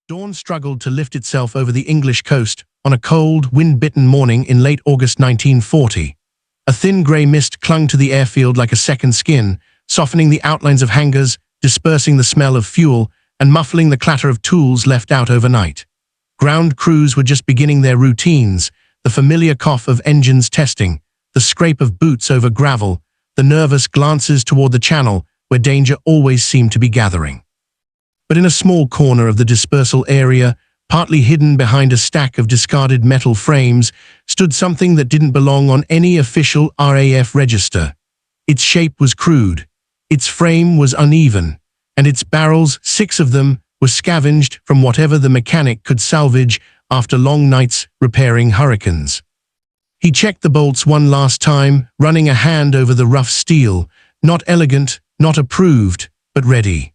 Dawn struggled to lift itself over the English coast on a cold, wind-bitten morning in late August 1940. A thin grey mist clung to the airfield like a second skin, softening the outlines of hangars, dispersing the smell of fuel, and muffling the clatter of tools left out overnight. Ground crews were just beginning their routines, the familiar cough of engines testing, the scrape of boots over gravel, the nervous glances toward the channel where danger always seemed to be gathering. But in a small corner of the dispersal area, partly hidden behind a stack of discarded metal frames, stood something that didn't belong on any official RAF register. Its shape was crude, its frame was uneven, and its barrels, 6 of them, were scavenged from whatever the mechanic could salvage after long nights repairing Hurricanes. He checked the bolts one last time, running a hand over the rough steel, not elegant, not approved, but ready.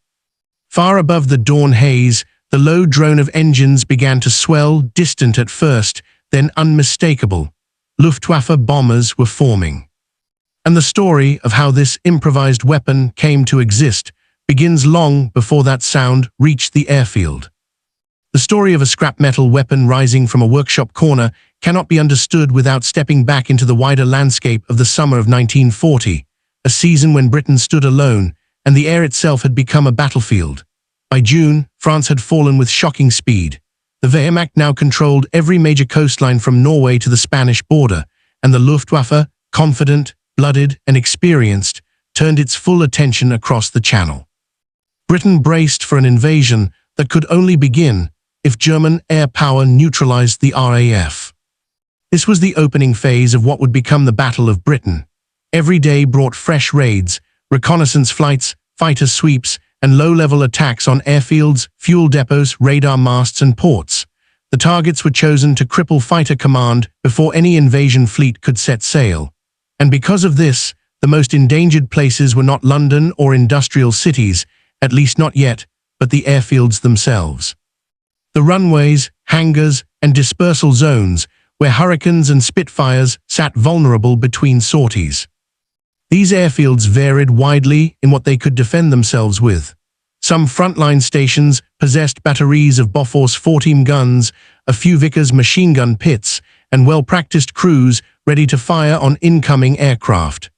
Far above the dawn haze, the low drone of engines began to swell, distant at first, then unmistakable. Luftwaffe bombers were forming. And the story of how this improvised weapon came to exist begins long before that sound reached the airfield. The story of a scrap metal weapon rising from a workshop corner cannot be understood without stepping back into the wider landscape of the summer of 1940, a season when Britain stood alone, and the air itself had become a battlefield. By June, France had fallen with shocking speed. The Wehrmacht now controlled every major coastline from Norway to the Spanish border, and the Luftwaffe, confident, blooded, and experienced, turned its full attention across the Channel. Britain braced for an invasion that could only begin if German air power neutralized the RAF. This was the opening phase of what would become the Battle of Britain. Every day brought fresh raids, reconnaissance flights, fighter sweeps, and low-level attacks on airfields, fuel depots, radar masts, and ports. The targets were chosen to cripple fighter command before any invasion fleet could set sail. And because of this, the most endangered places were not London or industrial cities, at least not yet, but the airfields themselves. The runways, hangars, and dispersal zones, where Hurricanes and Spitfires sat vulnerable between sorties. These airfields varied widely in what they could defend themselves with. Some frontline stations possessed batteries of Bofors 14 guns, a few Vickers machine gun pits, and well-practiced crews ready to fire on incoming aircraft.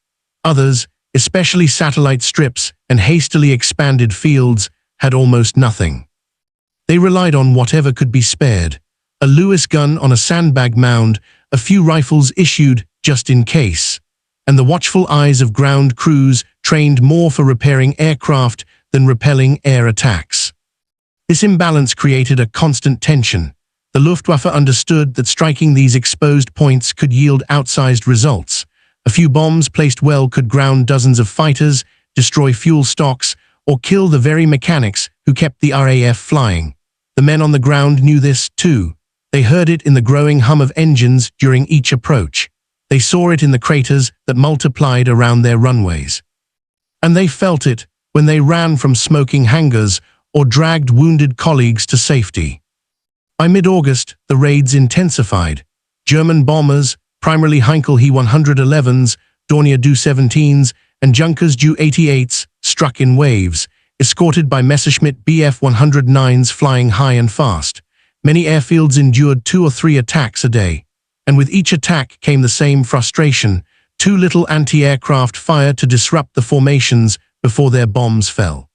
Others, especially satellite strips and hastily expanded fields, had almost nothing. They relied on whatever could be spared: a Lewis gun on a sandbag mound, a few rifles issued just in case, and the watchful eyes of ground crews trained more for repairing aircraft than repelling air attacks. This imbalance created a constant tension. The Luftwaffe understood that striking these exposed points could yield outsized results. A few bombs placed well could ground dozens of fighters, destroy fuel stocks, or kill the very mechanics who kept the RAF flying. The men on the ground knew this too. They heard it in the growing hum of engines during each approach. They saw it in the craters that multiplied around their runways. And they felt it when they ran from smoking hangars or dragged wounded colleagues to safety. By mid-August, the raids intensified. German bombers, primarily Heinkel He-111s, Dornier Do-17s, and Junkers Ju-88s, struck in waves, escorted by Messerschmitt Bf-109s flying high and fast. Many airfields endured 2 or 3 attacks a day. And with each attack came the same frustration: too little anti-aircraft fire to disrupt the formations before their bombs fell.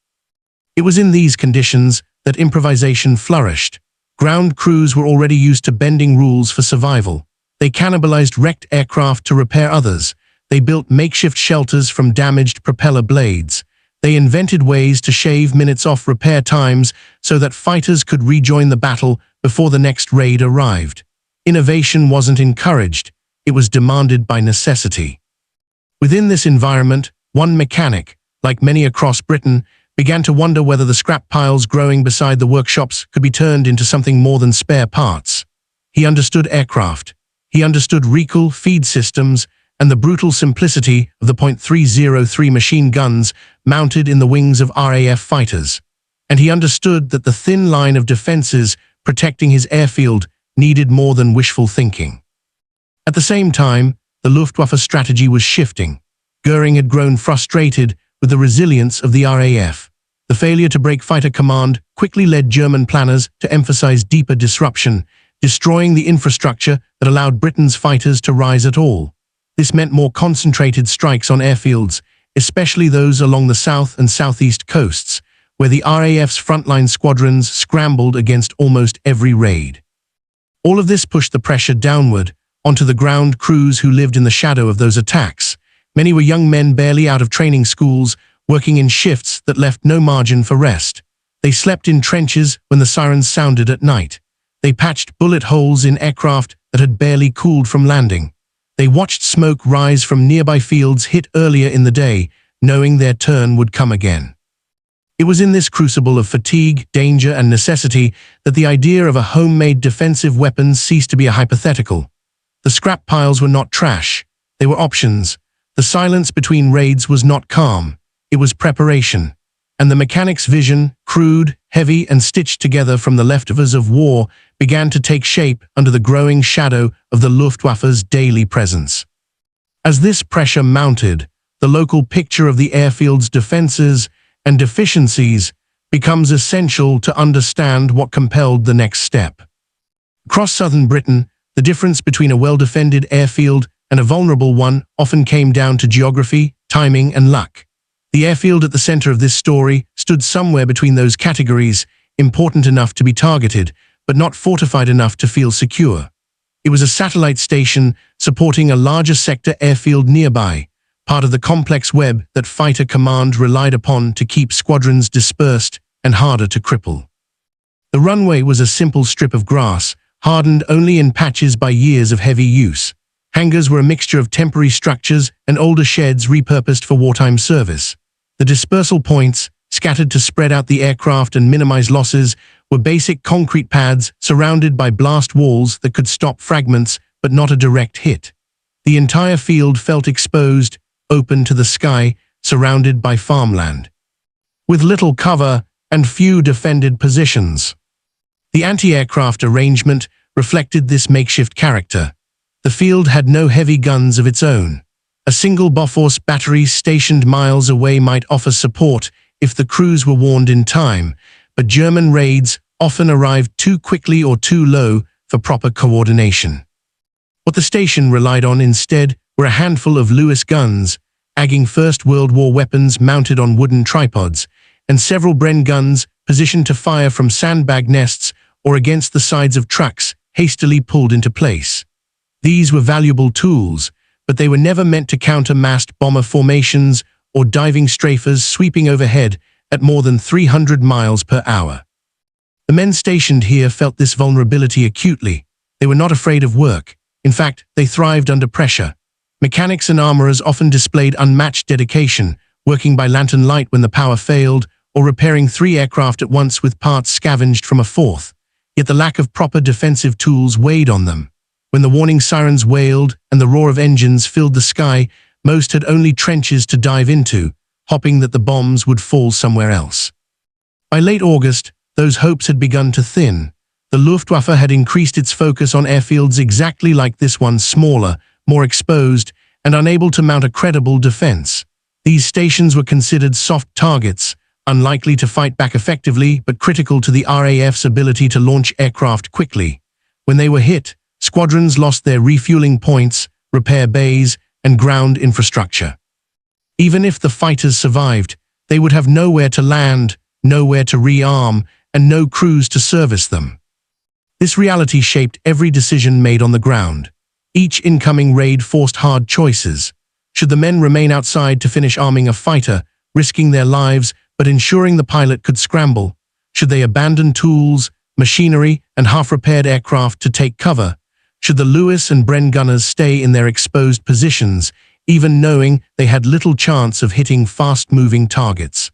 It was in these conditions that improvisation flourished. Ground crews were already used to bending rules for survival. They cannibalized wrecked aircraft to repair others. They built makeshift shelters from damaged propeller blades. They invented ways to shave minutes off repair times so that fighters could rejoin the battle before the next raid arrived. Innovation wasn't encouraged, it was demanded by necessity. Within this environment, one mechanic, like many across Britain, began to wonder whether the scrap piles growing beside the workshops could be turned into something more than spare parts. He understood aircraft. He understood recoil feed systems and the brutal simplicity of the .303 machine guns mounted in the wings of RAF fighters. And he understood that the thin line of defenses protecting his airfield needed more than wishful thinking. At the same time, the Luftwaffe strategy was shifting. Goering had grown frustrated with the resilience of the RAF. The failure to break fighter command quickly led German planners to emphasize deeper disruption, destroying the infrastructure that allowed Britain's fighters to rise at all. This meant more concentrated strikes on airfields, especially those along the south and southeast coasts, where the RAF's frontline squadrons scrambled against almost every raid. All of this pushed the pressure downward onto the ground crews who lived in the shadow of those attacks. Many were young men barely out of training schools, working in shifts that left no margin for rest. They slept in trenches when the sirens sounded at night. They patched bullet holes in aircraft that had barely cooled from landing. They watched smoke rise from nearby fields hit earlier in the day, knowing their turn would come again. It was in this crucible of fatigue, danger, and necessity that the idea of a homemade defensive weapon ceased to be a hypothetical. The scrap piles were not trash. They were options. The silence between raids was not calm. It was preparation. And the mechanic's vision, crude, heavy, and stitched together from the leftovers of war, began to take shape under the growing shadow of the Luftwaffe's daily presence. As this pressure mounted, the local picture of the airfield's defenses and deficiencies becomes essential to understand what compelled the next step. Across southern Britain, the difference between a well-defended airfield and a vulnerable one often came down to geography, timing, and luck. The airfield at the center of this story stood somewhere between those categories, important enough to be targeted, but not fortified enough to feel secure. It was a satellite station supporting a larger sector airfield nearby, part of the complex web that fighter command relied upon to keep squadrons dispersed and harder to cripple. The runway was a simple strip of grass, hardened only in patches by years of heavy use. Hangars were a mixture of temporary structures and older sheds repurposed for wartime service. The dispersal points, scattered to spread out the aircraft and minimize losses, were basic concrete pads surrounded by blast walls that could stop fragments but not a direct hit. The entire field felt exposed, open to the sky, surrounded by farmland, with little cover and few defended positions. The anti-aircraft arrangement reflected this makeshift character. The field had no heavy guns of its own. A single Bofors battery stationed miles away might offer support if the crews were warned in time, but German raids often arrived too quickly or too low for proper coordination. What the station relied on instead were a handful of Lewis guns, agging First World War weapons mounted on wooden tripods, and several Bren guns positioned to fire from sandbag nests or against the sides of trucks hastily pulled into place. These were valuable tools, but they were never meant to counter massed bomber formations or diving strafers sweeping overhead at more than 300 miles per hour. The men stationed here felt this vulnerability acutely. They were not afraid of work. In fact, they thrived under pressure. Mechanics and armorers often displayed unmatched dedication, working by lantern light when the power failed, or repairing 3 aircraft at once with parts scavenged from a 4th. Yet the lack of proper defensive tools weighed on them. When the warning sirens wailed and the roar of engines filled the sky, most had only trenches to dive into, hoping that the bombs would fall somewhere else. By late August, those hopes had begun to thin. The Luftwaffe had increased its focus on airfields exactly like this one, smaller, more exposed, and unable to mount a credible defense. These stations were considered soft targets, unlikely to fight back effectively but critical to the RAF's ability to launch aircraft quickly. When they were hit, squadrons lost their refueling points, repair bays, and ground infrastructure. Even if the fighters survived, they would have nowhere to land, nowhere to rearm, and no crews to service them. This reality shaped every decision made on the ground. Each incoming raid forced hard choices. Should the men remain outside to finish arming a fighter, risking their lives but ensuring the pilot could scramble? Should they abandon tools, machinery, and half-repaired aircraft to take cover? Should the Lewis and Bren gunners stay in their exposed positions, even knowing they had little chance of hitting fast-moving targets?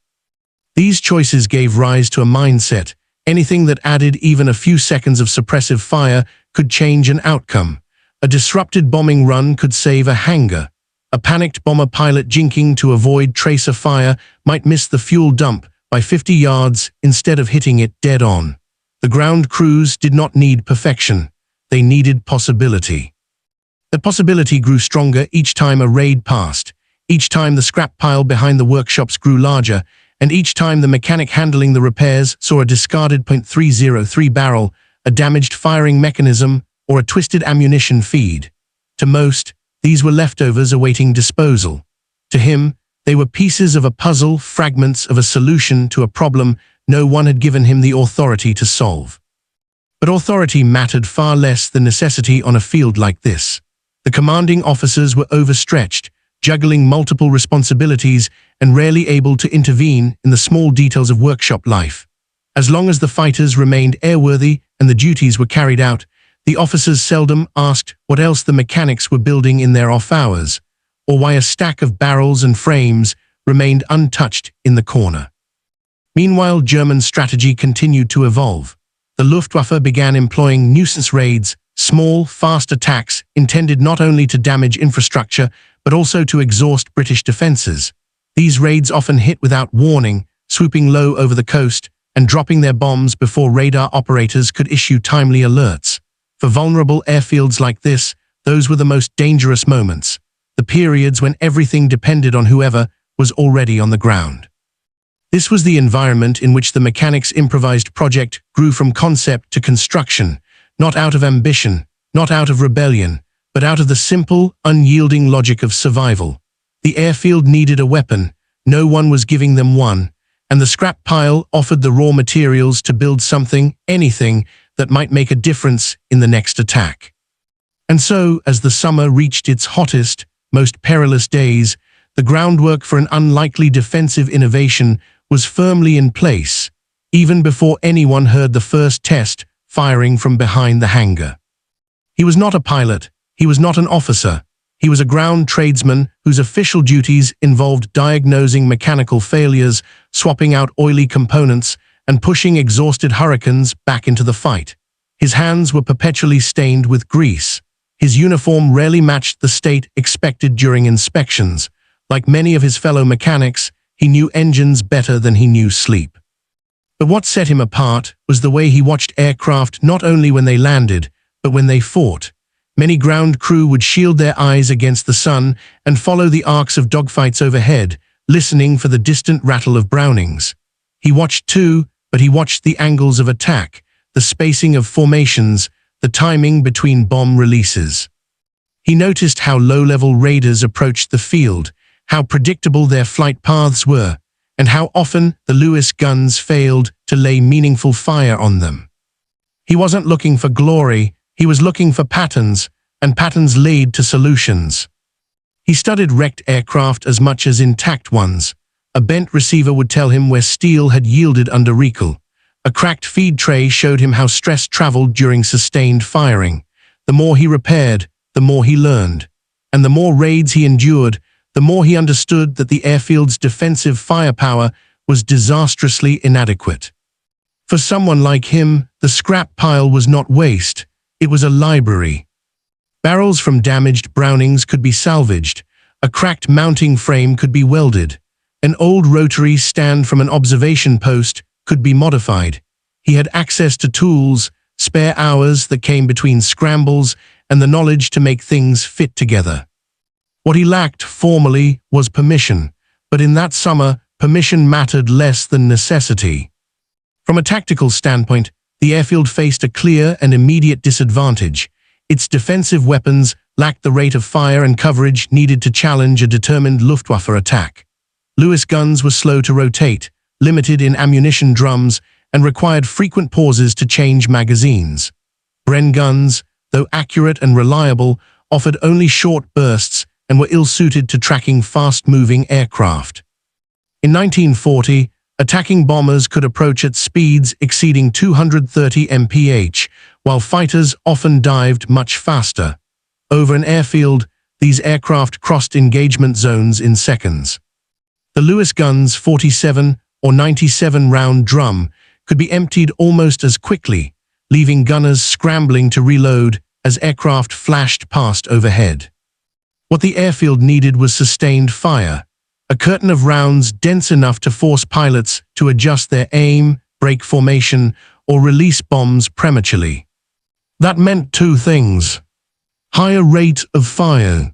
These choices gave rise to a mindset. Anything that added even a few seconds of suppressive fire could change an outcome. A disrupted bombing run could save a hangar. A panicked bomber pilot jinking to avoid tracer fire might miss the fuel dump by 50 yards instead of hitting it dead on. The ground crews did not need perfection. They needed possibility. The possibility grew stronger each time a raid passed. Each time the scrap pile behind the workshops grew larger, and each time the mechanic handling the repairs saw a discarded .303 barrel, a damaged firing mechanism, or a twisted ammunition feed. To most, these were leftovers awaiting disposal. To him, they were pieces of a puzzle, fragments of a solution to a problem no one had given him the authority to solve. But authority mattered far less than necessity on a field like this. The commanding officers were overstretched, juggling multiple responsibilities and rarely able to intervene in the small details of workshop life. As long as the fighters remained airworthy and the duties were carried out, the officers seldom asked what else the mechanics were building in their off hours, or why a stack of barrels and frames remained untouched in the corner. Meanwhile, German strategy continued to evolve. The Luftwaffe began employing nuisance raids, small, fast attacks intended not only to damage infrastructure but also to exhaust British defences. These raids often hit without warning, swooping low over the coast and dropping their bombs before radar operators could issue timely alerts. For vulnerable airfields like this, those were the most dangerous moments, the periods when everything depended on whoever was already on the ground. This was the environment in which the mechanics' improvised project grew from concept to construction, not out of ambition, not out of rebellion, but out of the simple, unyielding logic of survival. The airfield needed a weapon, no one was giving them one, and the scrap pile offered the raw materials to build something, anything, that might make a difference in the next attack. And so, as the summer reached its hottest, most perilous days, the groundwork for an unlikely defensive innovation was firmly in place, even before anyone heard the first test firing from behind the hangar. He was not a pilot, he was not an officer, he was a ground tradesman whose official duties involved diagnosing mechanical failures, swapping out oily components, and pushing exhausted hurricanes back into the fight. His hands were perpetually stained with grease. His uniform rarely matched the state expected during inspections. Like many of his fellow mechanics, he knew engines better than he knew sleep. But what set him apart was the way he watched aircraft not only when they landed, but when they fought. Many ground crew would shield their eyes against the sun and follow the arcs of dogfights overhead, listening for the distant rattle of Brownings. He watched too, but he watched the angles of attack, the spacing of formations, the timing between bomb releases. He noticed how low-level raiders approached the field, how predictable their flight paths were, and how often the Lewis guns failed to lay meaningful fire on them. He wasn't looking for glory, he was looking for patterns, and patterns lead to solutions. He studied wrecked aircraft as much as intact ones. A bent receiver would tell him where steel had yielded under recall. A cracked feed tray showed him how stress traveled during sustained firing. The more he repaired, the more he learned. And the more raids he endured, the more he understood that the airfield's defensive firepower was disastrously inadequate. For someone like him, the scrap pile was not waste, it was a library. Barrels from damaged Brownings could be salvaged, a cracked mounting frame could be welded, an old rotary stand from an observation post could be modified. He had access to tools, spare hours that came between scrambles, and the knowledge to make things fit together. What he lacked formally was permission, but in that summer, permission mattered less than necessity. From a tactical standpoint, the airfield faced a clear and immediate disadvantage. Its defensive weapons lacked the rate of fire and coverage needed to challenge a determined Luftwaffe attack. Lewis guns were slow to rotate, limited in ammunition drums, and required frequent pauses to change magazines. Bren guns, though accurate and reliable, offered only short bursts and were ill-suited to tracking fast-moving aircraft. In 1940, attacking bombers could approach at speeds exceeding 230 mph, while fighters often dived much faster. Over an airfield, these aircraft crossed engagement zones in seconds. The Lewis gun's 47 or 97-round drum could be emptied almost as quickly, leaving gunners scrambling to reload as aircraft flashed past overhead. What the airfield needed was sustained fire, a curtain of rounds dense enough to force pilots to adjust their aim, break formation, or release bombs prematurely. That meant two things: higher rate of fire,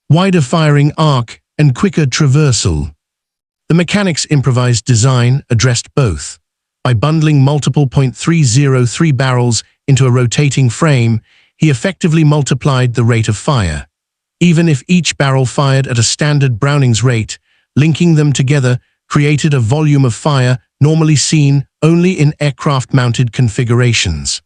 wider firing arc, and quicker traversal. The mechanic's improvised design addressed both. By bundling multiple .303 barrels into a rotating frame, he effectively multiplied the rate of fire. Even if each barrel fired at a standard Browning's rate, linking them together created a volume of fire normally seen only in aircraft-mounted configurations.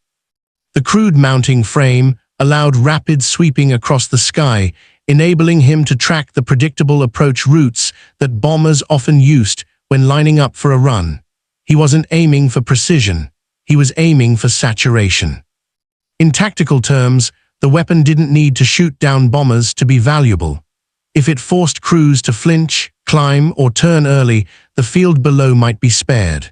The crude mounting frame allowed rapid sweeping across the sky, enabling him to track the predictable approach routes that bombers often used when lining up for a run. He wasn't aiming for precision, he was aiming for saturation. In tactical terms, the weapon didn't need to shoot down bombers to be valuable. If it forced crews to flinch, climb, or turn early, the field below might be spared.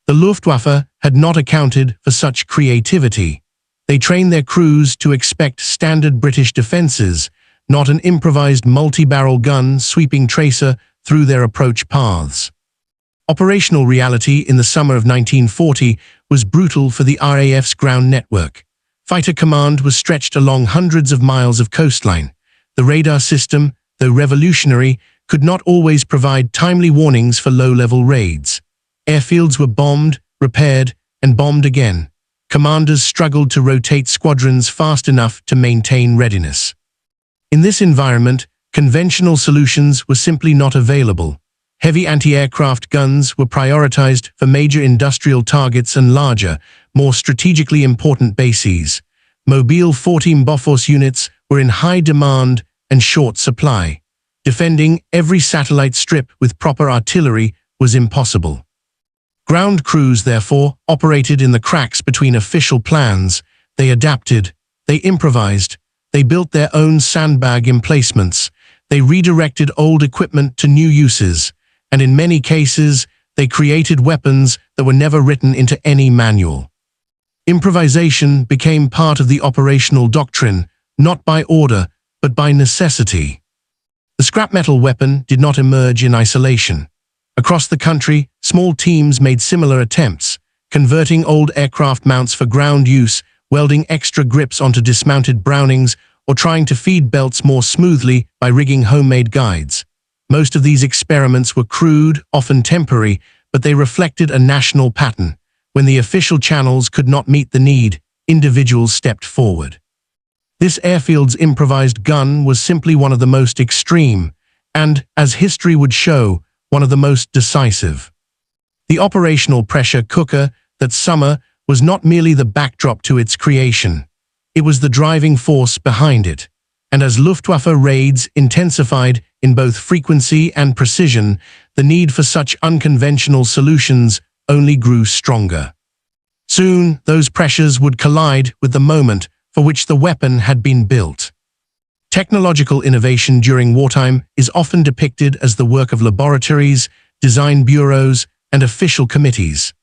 The Luftwaffe had not accounted for such creativity. They trained their crews to expect standard British defences, not an improvised multi-barrel gun sweeping tracer through their approach paths. Operational reality in the summer of 1940 was brutal for the RAF's ground network. Fighter command was stretched along hundreds of miles of coastline. The radar system, though revolutionary, could not always provide timely warnings for low-level raids. Airfields were bombed, repaired, and bombed again. Commanders struggled to rotate squadrons fast enough to maintain readiness. In this environment, conventional solutions were simply not available. Heavy anti-aircraft guns were prioritized for major industrial targets and larger, more strategically important bases. Mobile 14 Bofors units were in high demand and short supply. Defending every satellite strip with proper artillery was impossible. Ground crews, therefore, operated in the cracks between official plans. They adapted, they improvised, they built their own sandbag emplacements, they redirected old equipment to new uses, and in many cases, they created weapons that were never written into any manual. Improvisation became part of the operational doctrine, not by order, but by necessity. The scrap metal weapon did not emerge in isolation. Across the country, small teams made similar attempts, converting old aircraft mounts for ground use, welding extra grips onto dismounted Brownings, or trying to feed belts more smoothly by rigging homemade guides. Most of these experiments were crude, often temporary, but they reflected a national pattern. When the official channels could not meet the need, individuals stepped forward. This airfield's improvised gun was simply one of the most extreme, and, as history would show, one of the most decisive. The operational pressure cooker that summer was not merely the backdrop to its creation. It was the driving force behind it. And as Luftwaffe raids intensified in both frequency and precision, the need for such unconventional solutions only grew stronger. Soon, those pressures would collide with the moment for which the weapon had been built. Technological innovation during wartime is often depicted as the work of laboratories, design bureaus, and official committees.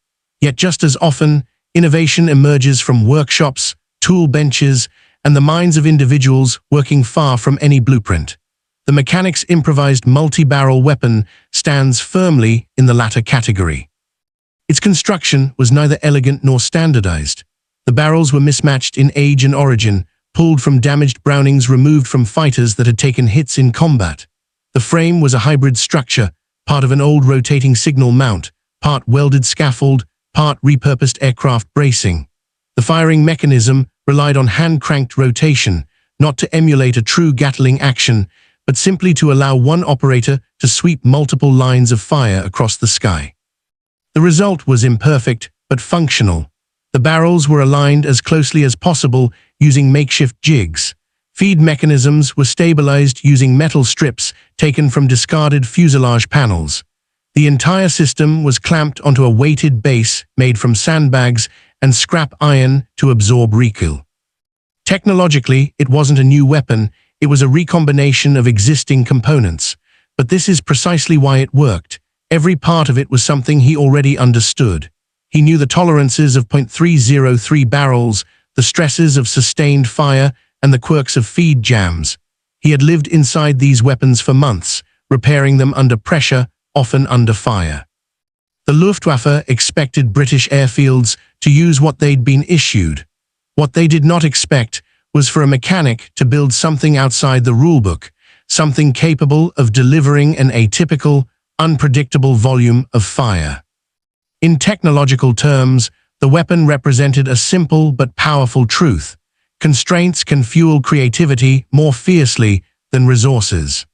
Yet just as often, innovation emerges from workshops, tool benches, and the minds of individuals working far from any blueprint. The mechanic's improvised multi-barrel weapon stands firmly in the latter category. Its construction was neither elegant nor standardized. The barrels were mismatched in age and origin, pulled from damaged Brownings removed from fighters that had taken hits in combat. The frame was a hybrid structure, part of an old rotating signal mount, part welded scaffold, part repurposed aircraft bracing. The firing mechanism relied on hand-cranked rotation, not to emulate a true Gatling action, but simply to allow one operator to sweep multiple lines of fire across the sky. The result was imperfect, but functional. The barrels were aligned as closely as possible using makeshift jigs. Feed mechanisms were stabilized using metal strips taken from discarded fuselage panels. The entire system was clamped onto a weighted base made from sandbags and scrap iron to absorb recoil. Technologically, it wasn't a new weapon, it was a recombination of existing components. But this is precisely why it worked. Every part of it was something he already understood. He knew the tolerances of .303 barrels, the stresses of sustained fire, and the quirks of feed jams. He had lived inside these weapons for months, repairing them under pressure, often under fire. The Luftwaffe expected British airfields to use what they'd been issued. What they did not expect was for a mechanic to build something outside the rulebook, something capable of delivering an atypical, unpredictable volume of fire. In technological terms, the weapon represented a simple but powerful truth. Constraints can fuel creativity more fiercely than resources.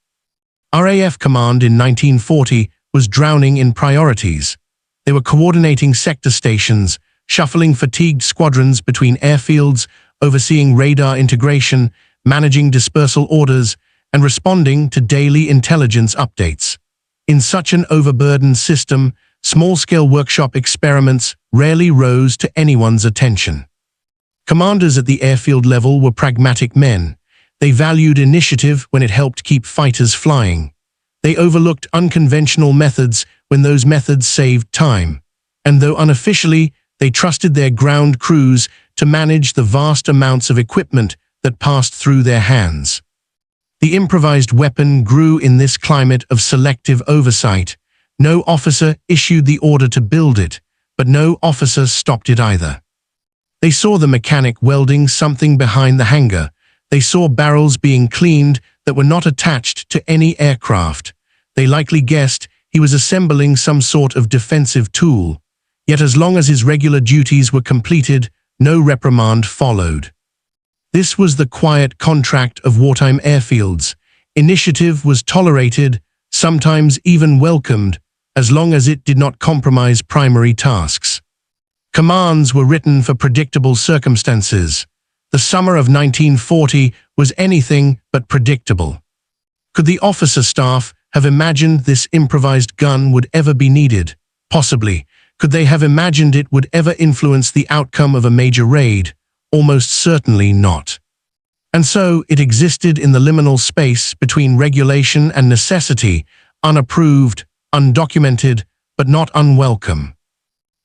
RAF command in 1940 was drowning in priorities. They were coordinating sector stations, shuffling fatigued squadrons between airfields, overseeing radar integration, managing dispersal orders, and responding to daily intelligence updates. In such an overburdened system, small-scale workshop experiments rarely rose to anyone's attention. Commanders at the airfield level were pragmatic men. They valued initiative when it helped keep fighters flying. They overlooked unconventional methods when those methods saved time. And though unofficially, they trusted their ground crews to manage the vast amounts of equipment that passed through their hands. The improvised weapon grew in this climate of selective oversight. No officer issued the order to build it, but no officer stopped it either. They saw the mechanic welding something behind the hangar. They saw barrels being cleaned that were not attached to any aircraft. They likely guessed he was assembling some sort of defensive tool. Yet as long as his regular duties were completed, no reprimand followed. This was the quiet contract of wartime airfields. Initiative was tolerated, sometimes even welcomed, as long as it did not compromise primary tasks. Commands were written for predictable circumstances. The summer of 1940 was anything but predictable. Could the officer staff have imagined this improvised gun would ever be needed? Possibly. Could they have imagined it would ever influence the outcome of a major raid? Almost certainly not. And so it existed in the liminal space between regulation and necessity, unapproved, undocumented, but not unwelcome.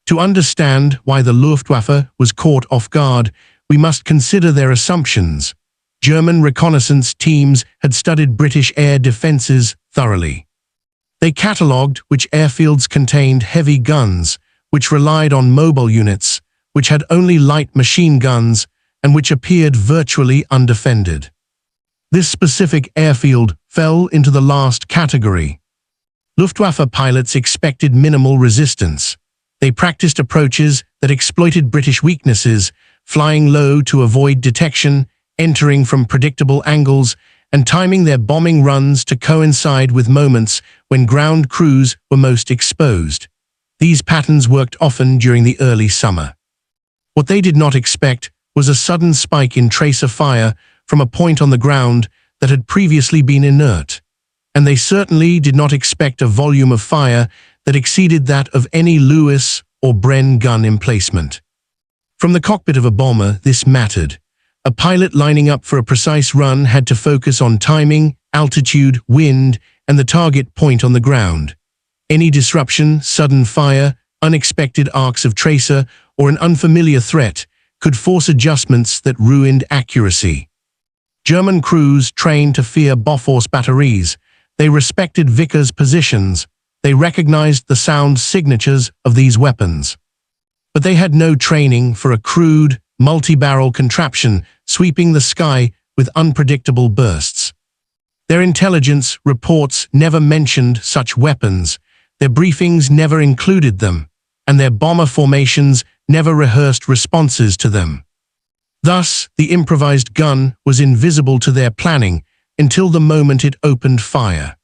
To understand why the Luftwaffe was caught off guard, we must consider their assumptions. German reconnaissance teams had studied British air defenses thoroughly. They catalogued which airfields contained heavy guns, which relied on mobile units, which had only light machine guns, and which appeared virtually undefended. This specific airfield fell into the last category. Luftwaffe pilots expected minimal resistance. They practiced approaches that exploited British weaknesses, flying low to avoid detection, entering from predictable angles, and timing their bombing runs to coincide with moments when ground crews were most exposed. These patterns worked often during the early summer. What they did not expect was a sudden spike in tracer fire from a point on the ground that had previously been inert. And they certainly did not expect a volume of fire that exceeded that of any Lewis or Bren gun emplacement. From the cockpit of a bomber, this mattered. A pilot lining up for a precise run had to focus on timing, altitude, wind, and the target point on the ground. Any disruption, sudden fire, unexpected arcs of tracer, or an unfamiliar threat could force adjustments that ruined accuracy. German crews trained to fear Bofors batteries. They respected Vickers positions. They recognized the sound signatures of these weapons. But they had no training for a crude, multi-barrel contraption sweeping the sky with unpredictable bursts. Their intelligence reports never mentioned such weapons, their briefings never included them, and their bomber formations never rehearsed responses to them. Thus, the improvised gun was invisible to their planning until the moment it opened fire.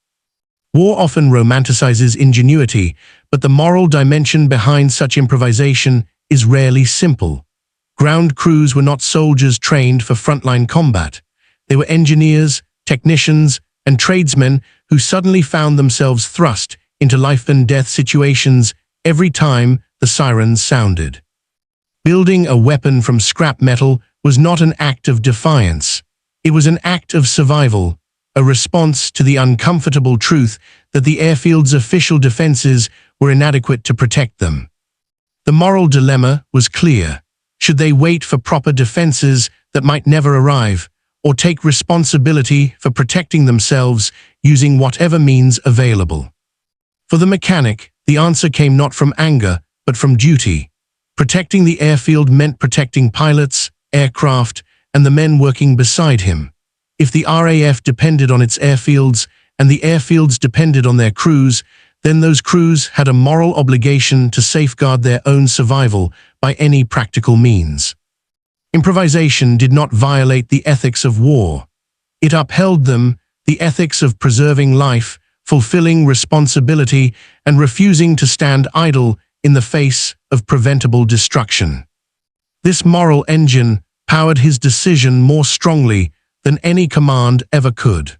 War often romanticizes ingenuity, but the moral dimension behind such improvisation is rarely simple. Ground crews were not soldiers trained for frontline combat. They were engineers, technicians, and tradesmen who suddenly found themselves thrust into life-and-death situations every time the sirens sounded. Building a weapon from scrap metal was not an act of defiance. It was an act of survival, a response to the uncomfortable truth that the airfield's official defenses were inadequate to protect them. The moral dilemma was clear. Should they wait for proper defenses that might never arrive, or take responsibility for protecting themselves using whatever means available? For the mechanic, the answer came not from anger, but from duty. Protecting the airfield meant protecting pilots, aircraft, and the men working beside him. If the RAF depended on its airfields, and the airfields depended on their crews, then those crews had a moral obligation to safeguard their own survival by any practical means. Improvisation did not violate the ethics of war. It upheld them, the ethics of preserving life, fulfilling responsibility, and refusing to stand idle in the face of preventable destruction. This moral engine powered his decision more strongly than any command ever could.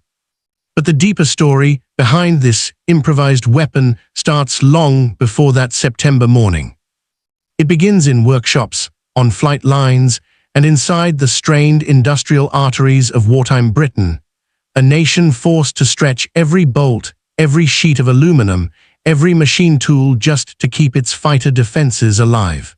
But the deeper story behind this improvised weapon starts long before that September morning. It begins in workshops, on flight lines, and inside the strained industrial arteries of wartime Britain, a nation forced to stretch every bolt, every sheet of aluminum, every machine tool just to keep its fighter defenses alive.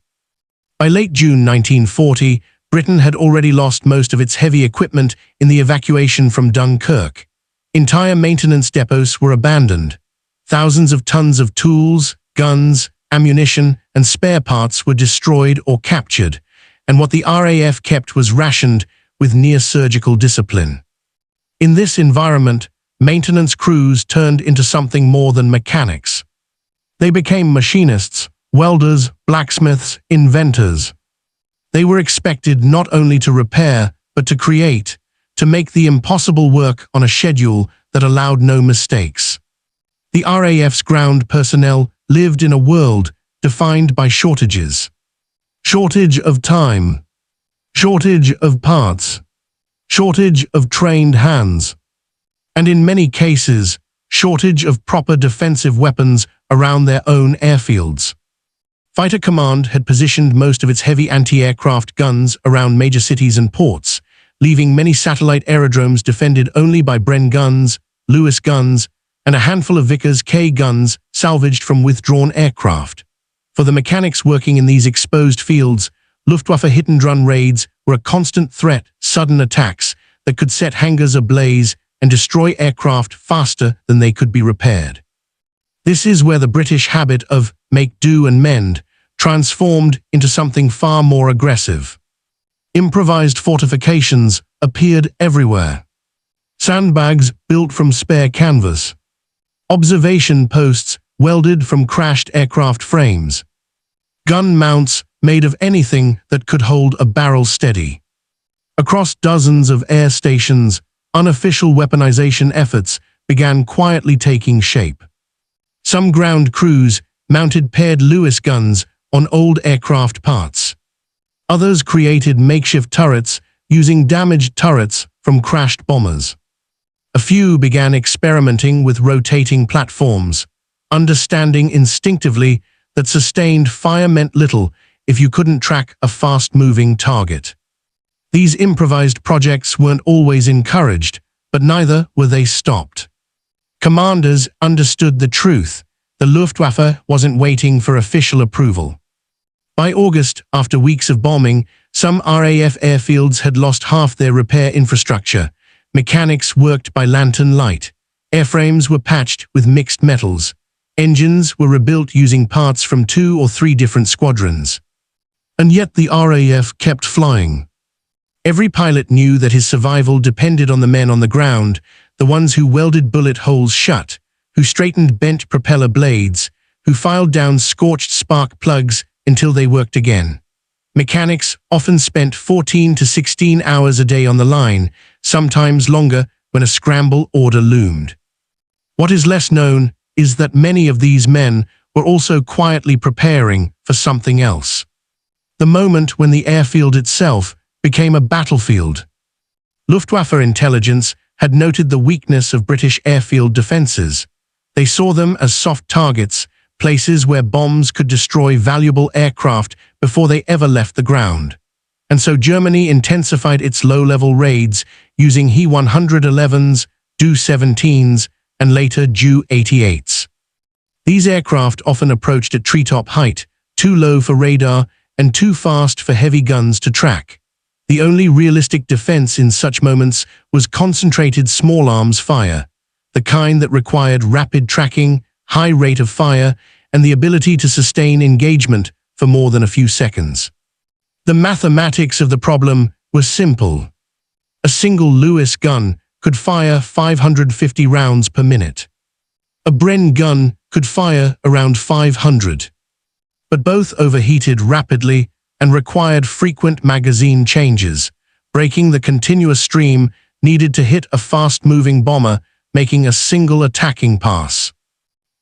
By late June 1940, Britain had already lost most of its heavy equipment in the evacuation from Dunkirk. Entire maintenance depots were abandoned. Thousands of tons of tools, guns, ammunition, and spare parts were destroyed or captured, and what the RAF kept was rationed with near-surgical discipline. In this environment, maintenance crews turned into something more than mechanics. They became machinists, welders, blacksmiths, inventors. They were expected not only to repair, but to create, to make the impossible work on a schedule that allowed no mistakes. The RAF's ground personnel lived in a world defined by shortages. Shortage of time, shortage of parts, shortage of trained hands, and in many cases, shortage of proper defensive weapons around their own airfields. Fighter Command had positioned most of its heavy anti-aircraft guns around major cities and ports, leaving many satellite aerodromes defended only by Bren guns, Lewis guns, and a handful of Vickers K guns salvaged from withdrawn aircraft. For the mechanics working in these exposed fields, Luftwaffe hit-and-run raids were a constant threat, sudden attacks that could set hangars ablaze and destroy aircraft faster than they could be repaired. This is where the British habit of make do and mend transformed into something far more aggressive. Improvised fortifications appeared everywhere. Sandbags built from spare canvas. Observation posts welded from crashed aircraft frames. Gun mounts made of anything that could hold a barrel steady. Across dozens of air stations, unofficial weaponization efforts began quietly taking shape. Some ground crews mounted paired Lewis guns on old aircraft parts. Others created makeshift turrets using damaged turrets from crashed bombers. A few began experimenting with rotating platforms, understanding instinctively that sustained fire meant little if you couldn't track a fast-moving target. These improvised projects weren't always encouraged, but neither were they stopped. Commanders understood the truth. The Luftwaffe wasn't waiting for official approval. By August, after weeks of bombing, some RAF airfields had lost half their repair infrastructure. Mechanics worked by lantern light. Airframes were patched with mixed metals. Engines were rebuilt using parts from 2 or 3 different squadrons. And yet the RAF kept flying. Every pilot knew that his survival depended on the men on the ground, the ones who welded bullet holes shut, who straightened bent propeller blades, who filed down scorched spark plugs until they worked again. Mechanics often spent 14 to 16 hours a day on the line, sometimes longer when a scramble order loomed. What is less known is that many of these men were also quietly preparing for something else. The moment when the airfield itself became a battlefield. Luftwaffe intelligence had noted the weakness of British airfield defenses. They saw them as soft targets, places where bombs could destroy valuable aircraft before they ever left the ground. And so Germany intensified its low-level raids using He-111s, Do-17s, and later Ju-88s. These aircraft often approached at treetop height, too low for radar and too fast for heavy guns to track. The only realistic defense in such moments was concentrated small arms fire, the kind that required rapid tracking, high rate of fire, and the ability to sustain engagement for more than a few seconds. The mathematics of the problem were simple. A single Lewis gun could fire 550 rounds per minute. A Bren gun could fire around 500. But both overheated rapidly and required frequent magazine changes, breaking the continuous stream needed to hit a fast-moving bomber making a single attacking pass.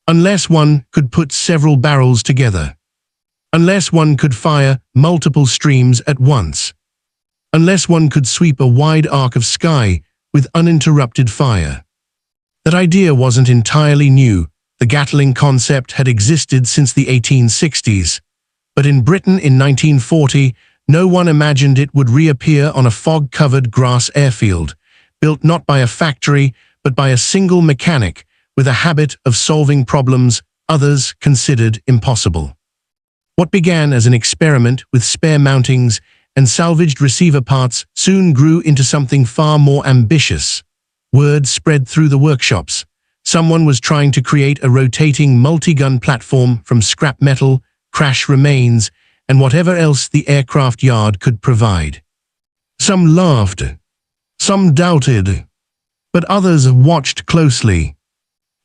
Unless one could put several barrels together. Unless one could fire multiple streams at once. Unless one could sweep a wide arc of sky with uninterrupted fire. That idea wasn't entirely new. The Gatling concept had existed since the 1860s. But in Britain in 1940, no one imagined it would reappear on a fog-covered grass airfield, built not by a factory, but by a single mechanic with a habit of solving problems others considered impossible. What began as an experiment with spare mountings and salvaged receiver parts soon grew into something far more ambitious. Word spread through the workshops. Someone was trying to create a rotating multi-gun platform from scrap metal, crash remains, and whatever else the aircraft yard could provide. Some laughed. Some doubted. But others watched closely.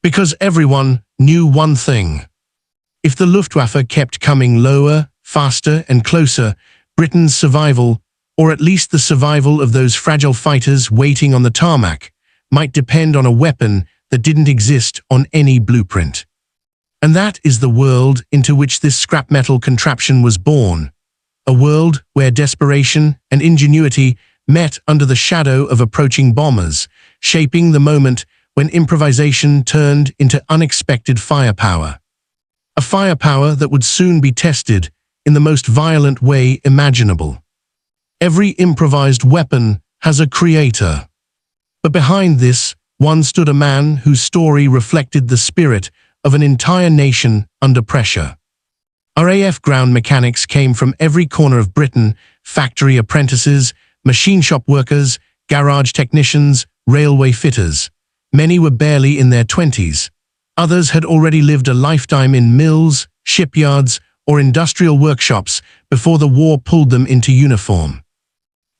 Because everyone knew one thing. If the Luftwaffe kept coming lower, faster, and closer, Britain's survival, or at least the survival of those fragile fighters waiting on the tarmac, might depend on a weapon that didn't exist on any blueprint. And that is the world into which this scrap metal contraption was born. A world where desperation and ingenuity met under the shadow of approaching bombers, shaping the moment when improvisation turned into unexpected firepower. A firepower that would soon be tested in the most violent way imaginable. Every improvised weapon has a creator. But behind this, one stood a man whose story reflected the spirit of an entire nation under pressure. RAF ground mechanics came from every corner of Britain, factory apprentices, machine shop workers, garage technicians, railway fitters. Many were barely in their 20s. Others had already lived a lifetime in mills, shipyards, or industrial workshops before the war pulled them into uniform.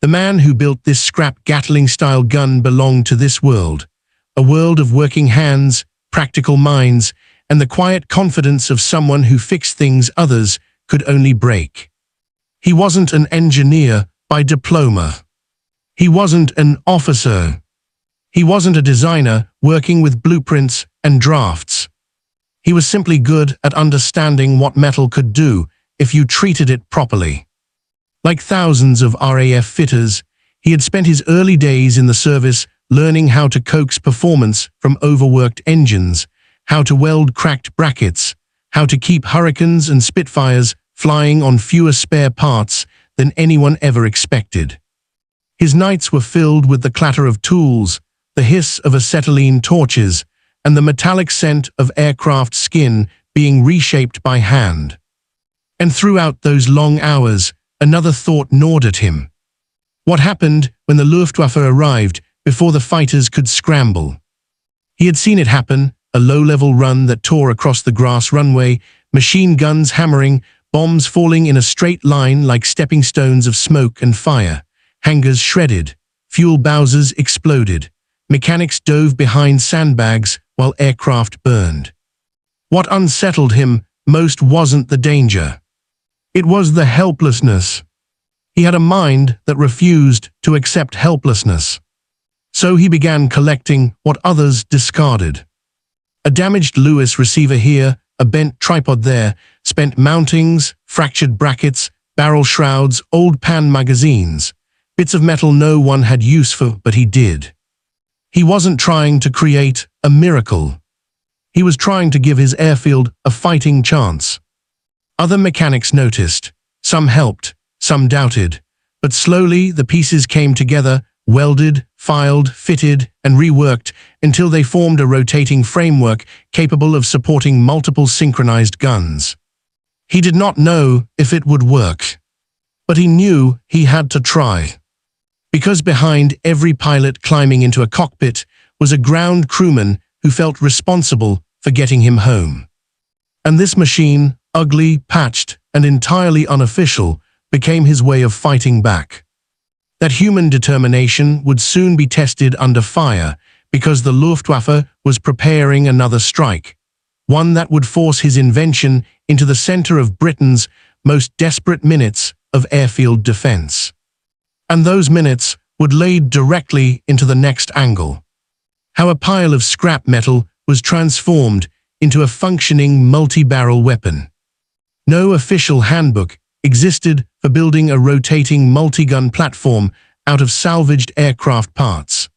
The man who built this scrap Gatling-style gun belonged to this world, a world of working hands, practical minds, and the quiet confidence of someone who fixed things others could only break. He wasn't an engineer by diploma. He wasn't an officer. He wasn't a designer working with blueprints and drafts. He was simply good at understanding what metal could do if you treated it properly. Like thousands of RAF fitters, he had spent his early days in the service learning how to coax performance from overworked engines, how to weld cracked brackets, how to keep Hurricanes and Spitfires flying on fewer spare parts than anyone ever expected. His nights were filled with the clatter of tools, the hiss of acetylene torches, and the metallic scent of aircraft skin being reshaped by hand. And throughout those long hours, another thought gnawed at him. What happened when the Luftwaffe arrived before the fighters could scramble? He had seen it happen, a low-level run that tore across the grass runway, machine guns hammering, bombs falling in a straight line like stepping stones of smoke and fire, hangars shredded, fuel bowsers exploded, mechanics dove behind sandbags while aircraft burned. What unsettled him most wasn't the danger. It was the helplessness. He had a mind that refused to accept helplessness. So he began collecting what others discarded. A damaged Lewis receiver here, a bent tripod there, spent mountings, fractured brackets, barrel shrouds, old pan magazines, bits of metal no one had use for, but he did. He wasn't trying to create a miracle. He was trying to give his airfield a fighting chance. Other mechanics noticed. Some helped, some doubted. But slowly the pieces came together, welded, filed, fitted, and reworked until they formed a rotating framework capable of supporting multiple synchronized guns. He did not know if it would work. But he knew he had to try. Because behind every pilot climbing into a cockpit was a ground crewman who felt responsible for getting him home. And this machine, ugly, patched, and entirely unofficial, became his way of fighting back. That human determination would soon be tested under fire because the Luftwaffe was preparing another strike, one that would force his invention into the center of Britain's most desperate minutes of airfield defense. And those minutes would lead directly into the next angle. How a pile of scrap metal was transformed into a functioning multi-barrel weapon. No official handbook existed for building a rotating multi-gun platform out of salvaged aircraft parts.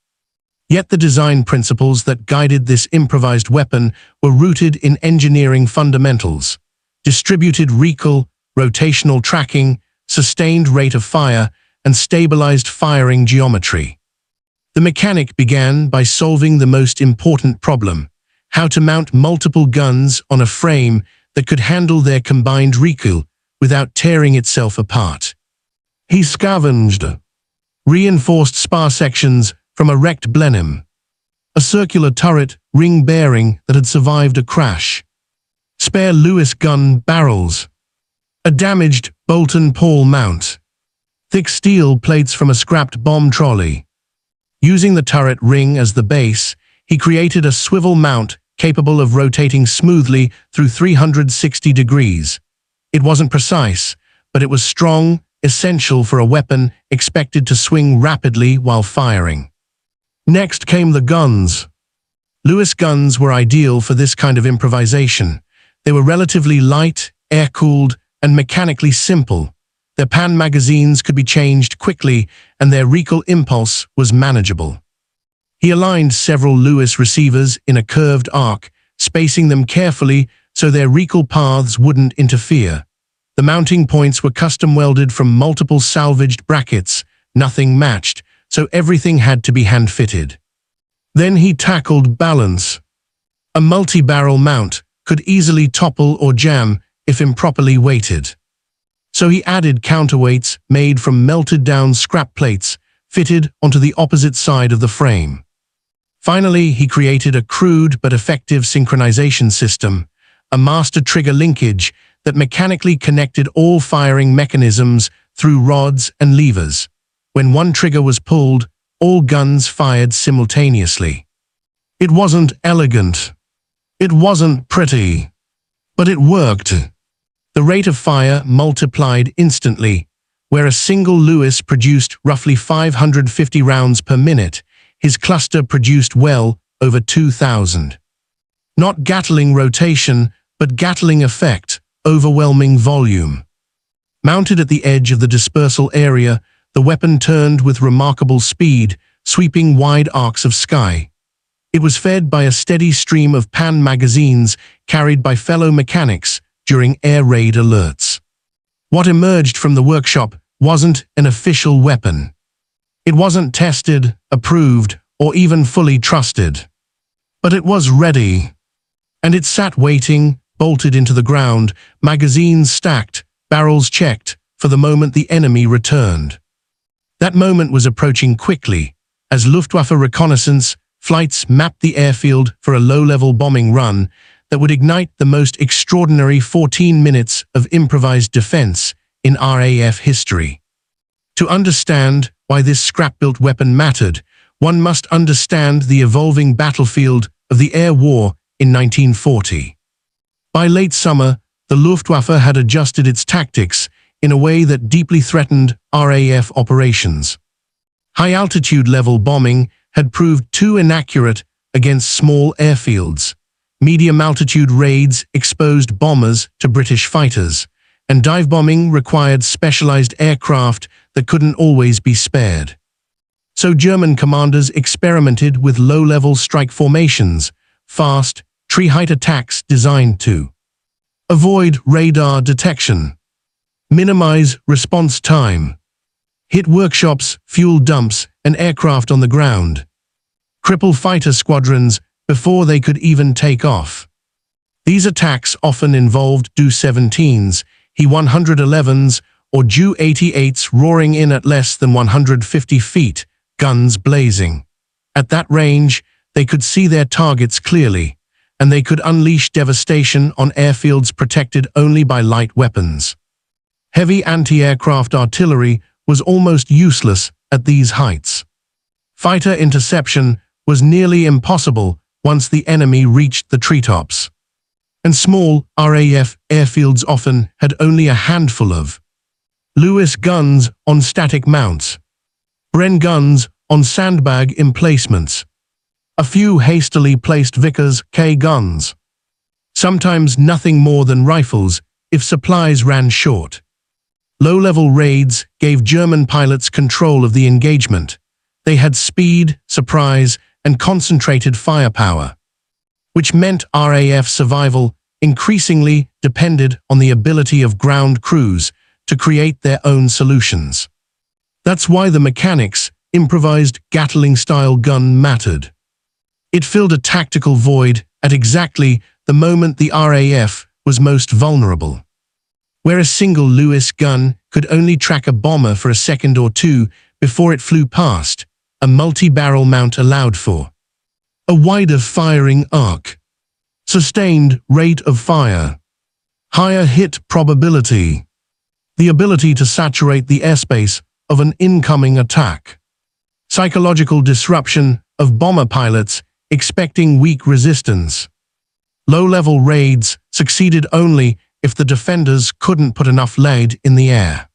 Yet the design principles that guided this improvised weapon were rooted in engineering fundamentals: distributed recoil, rotational tracking, sustained rate of fire, and stabilized firing geometry. The mechanic began by solving the most important problem: how to mount multiple guns on a frame that could handle their combined recoil without tearing itself apart. He scavenged reinforced spar sections from a wrecked Blenheim, a circular turret ring bearing that had survived a crash, spare Lewis gun barrels, a damaged Bolton Paul mount, thick steel plates from a scrapped bomb trolley. Using the turret ring as the base, he created a swivel mount capable of rotating smoothly through 360 degrees. It wasn't precise, but it was strong, essential for a weapon expected to swing rapidly while firing. Next came the guns. Lewis guns were ideal for this kind of improvisation. They were relatively light, air-cooled, and mechanically simple. Their pan magazines could be changed quickly, and their recoil impulse was manageable. He aligned several Lewis receivers in a curved arc, spacing them carefully so their recoil paths wouldn't interfere. The mounting points were custom welded from multiple salvaged brackets, nothing matched, so everything had to be hand-fitted. Then he tackled balance. A multi-barrel mount could easily topple or jam if improperly weighted. So he added counterweights made from melted-down scrap plates fitted onto the opposite side of the frame. Finally, he created a crude but effective synchronization system, a master trigger linkage that mechanically connected all firing mechanisms through rods and levers. When one trigger was pulled, all guns fired simultaneously. It wasn't elegant. It wasn't pretty. But it worked. The rate of fire multiplied instantly. Where a single Lewis produced roughly 550 rounds per minute, his cluster produced well over 2,000. Not Gatling rotation, but Gatling effect, overwhelming volume. Mounted at the edge of the dispersal area, the weapon turned with remarkable speed, sweeping wide arcs of sky. It was fed by a steady stream of pan magazines carried by fellow mechanics during air raid alerts. What emerged from the workshop wasn't an official weapon. It wasn't tested, approved, or even fully trusted. But it was ready. And it sat waiting, bolted into the ground, magazines stacked, barrels checked, for the moment the enemy returned. That moment was approaching quickly, as Luftwaffe reconnaissance flights mapped the airfield for a low-level bombing run that would ignite the most extraordinary 14 minutes of improvised defense in RAF history. To understand why this scrap-built weapon mattered, one must understand the evolving battlefield of the air war in 1940. By late summer, the Luftwaffe had adjusted its tactics in a way that deeply threatened RAF operations. High-altitude level bombing had proved too inaccurate against small airfields. Medium-altitude raids exposed bombers to British fighters, and dive bombing required specialized aircraft that couldn't always be spared. So German commanders experimented with low-level strike formations, fast, tree-height attacks designed to avoid radar detection, minimize response time, hit workshops, fuel dumps, and aircraft on the ground, cripple fighter squadrons before they could even take off. These attacks often involved Do-17s, He-111s, or Ju-88s roaring in at less than 150 feet, guns blazing. At that range, they could see their targets clearly, and they could unleash devastation on airfields protected only by light weapons. Heavy anti-aircraft artillery was almost useless at these heights. Fighter interception was nearly impossible once the enemy reached the treetops. and small RAF airfields often had only a handful of Lewis guns on static mounts, Bren guns on sandbag emplacements, a few hastily placed Vickers K guns, sometimes nothing more than rifles if supplies ran short. Low-level raids gave German pilots control of the engagement. They had speed, surprise, and concentrated firepower, which meant RAF survival increasingly depended on the ability of ground crews to create their own solutions. That's why the mechanics' improvised Gatling-style gun mattered. It filled a tactical void at exactly the moment the RAF was most vulnerable. Where a single Lewis gun could only track a bomber for a second or two before it flew past, a multi-barrel mount allowed for a wider firing arc, sustained rate of fire, higher hit probability, the ability to saturate the airspace of an incoming attack, psychological disruption of bomber pilots expecting weak resistance. Low-level raids succeeded only if the defenders couldn't put enough lead in the air.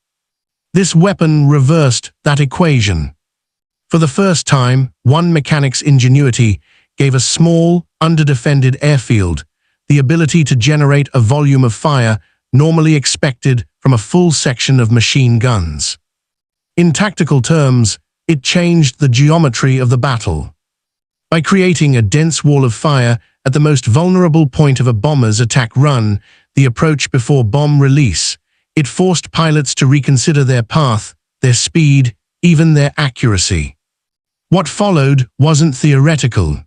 This weapon reversed that equation. For the first time, one mechanic's ingenuity gave a small, underdefended airfield the ability to generate a volume of fire normally expected from a full section of machine guns. In tactical terms, it changed the geometry of the battle. By creating a dense wall of fire at the most vulnerable point of a bomber's attack run, the approach before bomb release, it forced pilots to reconsider their path, their speed, even their accuracy. What followed wasn't theoretical.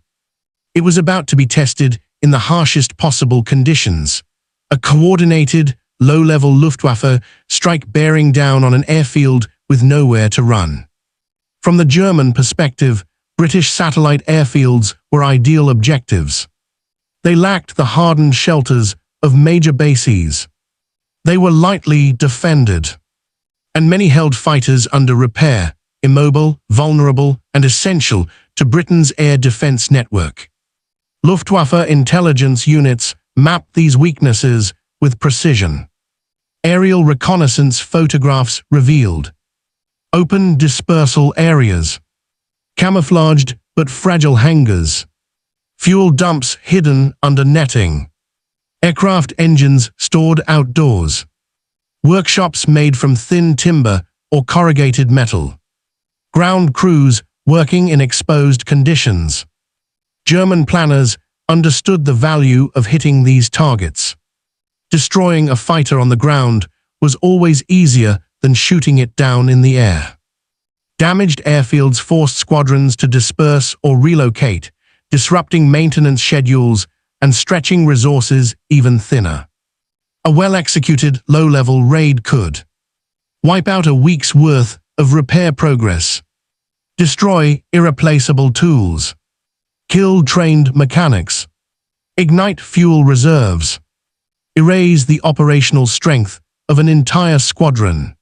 It was about to be tested in the harshest possible conditions. A coordinated, low-level Luftwaffe strike bearing down on an airfield with nowhere to run. From the German perspective, British satellite airfields were ideal objectives. They lacked the hardened shelters of major bases. They were lightly defended, and many held fighters under repair, immobile, vulnerable, and essential to Britain's air defense network. Luftwaffe intelligence units mapped these weaknesses with precision. Aerial reconnaissance photographs revealed open dispersal areas, camouflaged but fragile hangars, fuel dumps hidden under netting, aircraft engines stored outdoors, workshops made from thin timber or corrugated metal, ground crews working in exposed conditions. German planners understood the value of hitting these targets. Destroying a fighter on the ground was always easier than shooting it down in the air. Damaged airfields forced squadrons to disperse or relocate, disrupting maintenance schedules and stretching resources even thinner. A well-executed low-level raid could wipe out a week's worth of repair progress, destroy irreplaceable tools, kill trained mechanics, ignite fuel reserves, erase the operational strength of an entire squadron.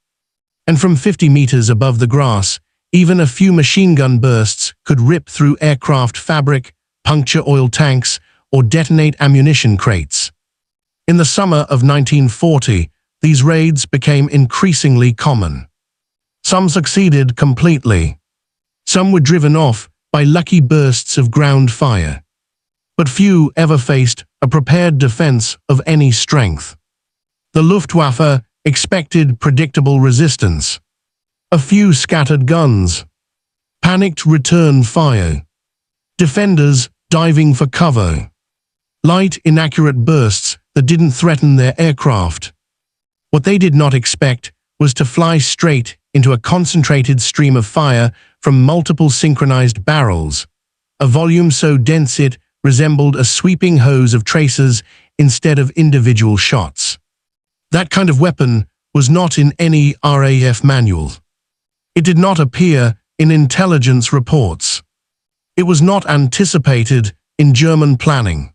And from 50 meters above the grass, even a few machine gun bursts could rip through aircraft fabric, puncture oil tanks, or detonate ammunition crates. In the summer of 1940, these raids became increasingly common. Some succeeded completely. Some were driven off by lucky bursts of ground fire. But few ever faced a prepared defense of any strength. The Luftwaffe expected predictable resistance. A few scattered guns, panicked return fire, defenders diving for cover, light inaccurate bursts that didn't threaten their aircraft. What they did not expect was to fly straight into a concentrated stream of fire from multiple synchronized barrels, a volume so dense it resembled a sweeping hose of tracers instead of individual shots. That kind of weapon was not in any RAF manual. It did not appear in intelligence reports. It was not anticipated in German planning.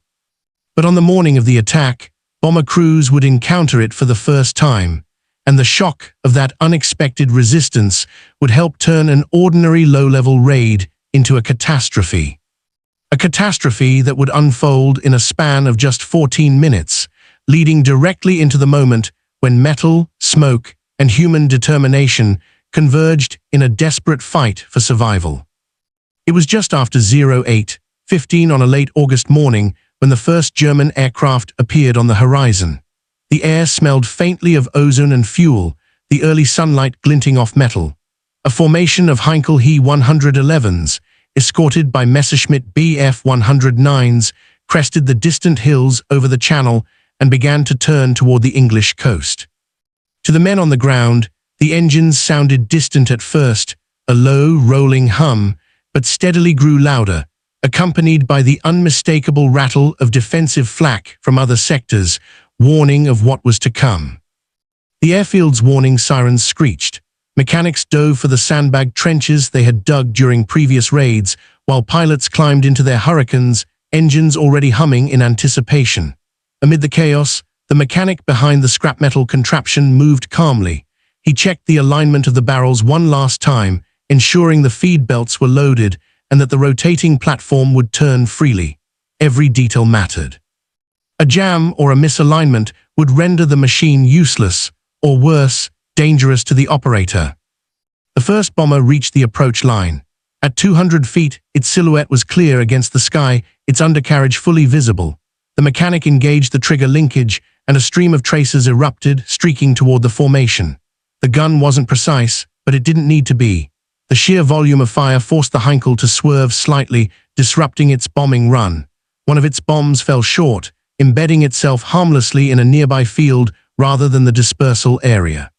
But on the morning of the attack, bomber crews would encounter it for the first time, and the shock of that unexpected resistance would help turn an ordinary low-level raid into a catastrophe. a catastrophe that would unfold in a span of just 14 minutes, leading directly into the moment when metal, smoke, and human determination converged in a desperate fight for survival. It was just after 08:15 on a late August morning when the first German aircraft appeared on the horizon. The air smelled faintly of ozone and fuel, the early sunlight glinting off metal. A formation of Heinkel He 111s, escorted by Messerschmitt Bf 109s, crested the distant hills over the channel and began to turn toward the English coast. To the men on the ground, the engines sounded distant at first, a low, rolling hum, but steadily grew louder, accompanied by the unmistakable rattle of defensive flak from other sectors, warning of what was to come. The airfield's warning sirens screeched. Mechanics dove for the sandbag trenches they had dug during previous raids, while pilots climbed into their Hurricanes, engines already humming in anticipation. Amid the chaos, the mechanic behind the scrap metal contraption moved calmly. He checked the alignment of the barrels one last time, ensuring the feed belts were loaded and that the rotating platform would turn freely. Every detail mattered. A jam or a misalignment would render the machine useless, or worse, dangerous to the operator. The first bomber reached the approach line. At 200 feet, its silhouette was clear against the sky, its undercarriage fully visible. The mechanic engaged the trigger linkage, and a stream of tracers erupted, streaking toward the formation. The gun wasn't precise, but it didn't need to be. The sheer volume of fire forced the Heinkel to swerve slightly, disrupting its bombing run. One of its bombs fell short, embedding itself harmlessly in a nearby field rather than the dispersal area.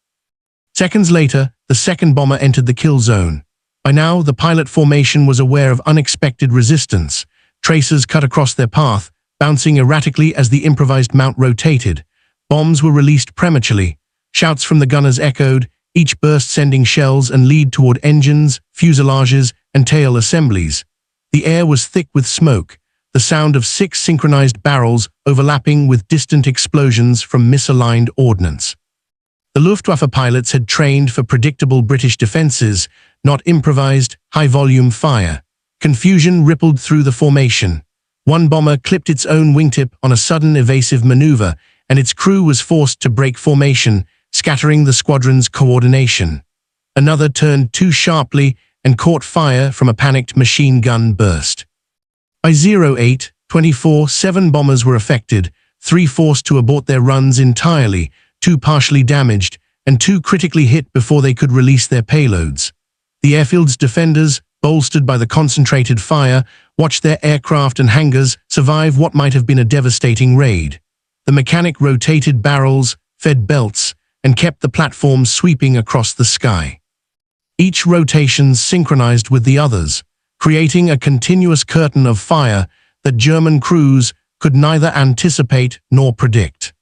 Seconds later, the second bomber entered the kill zone. By now, the pilot formation was aware of unexpected resistance. Tracers cut across their path, bouncing erratically as the improvised mount rotated. Bombs were released prematurely. Shouts from the gunners echoed, each burst sending shells and lead toward engines, fuselages, and tail assemblies. The air was thick with smoke, the sound of 6 synchronized barrels overlapping with distant explosions from misaligned ordnance. The Luftwaffe pilots had trained for predictable British defenses, not improvised, high-volume fire. Confusion rippled through the formation. One bomber clipped its own wingtip on a sudden evasive maneuver, and its crew was forced to break formation, scattering the squadron's coordination. Another turned too sharply and caught fire from a panicked machine gun burst. By 08:24, 7 bombers were affected, 3 forced to abort their runs entirely, 2 partially damaged, and 2 critically hit before they could release their payloads. The airfield's defenders, bolstered by the concentrated fire, watched their aircraft and hangars survive what might have been a devastating raid. The mechanic rotated barrels, fed belts, and kept the platforms sweeping across the sky. Each rotation synchronized with the others, creating a continuous curtain of fire that German crews could neither anticipate nor predict.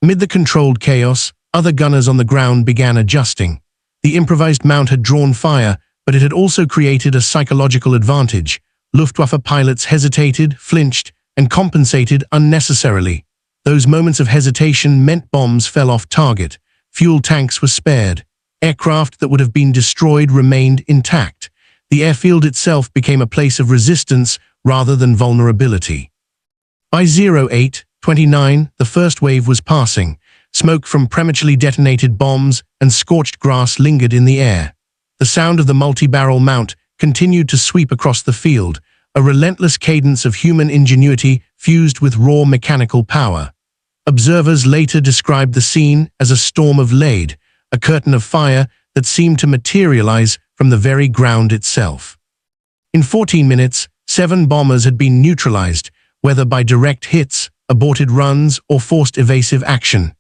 Amid the controlled chaos, other gunners on the ground began adjusting. The improvised mount had drawn fire, but it had also created a psychological advantage. Luftwaffe pilots hesitated, flinched, and compensated unnecessarily. Those moments of hesitation meant bombs fell off target. Fuel tanks were spared. Aircraft that would have been destroyed remained intact. The airfield itself became a place of resistance rather than vulnerability. By 08:29, the first wave was passing. Smoke from prematurely detonated bombs and scorched grass lingered in the air. The sound of the multi-barrel mount continued to sweep across the field, a relentless cadence of human ingenuity fused with raw mechanical power. Observers later described the scene as a storm of lead, a curtain of fire that seemed to materialize from the very ground itself. In 14 minutes, 7 bombers had been neutralized, whether by direct hits, aborted runs, or forced evasive action.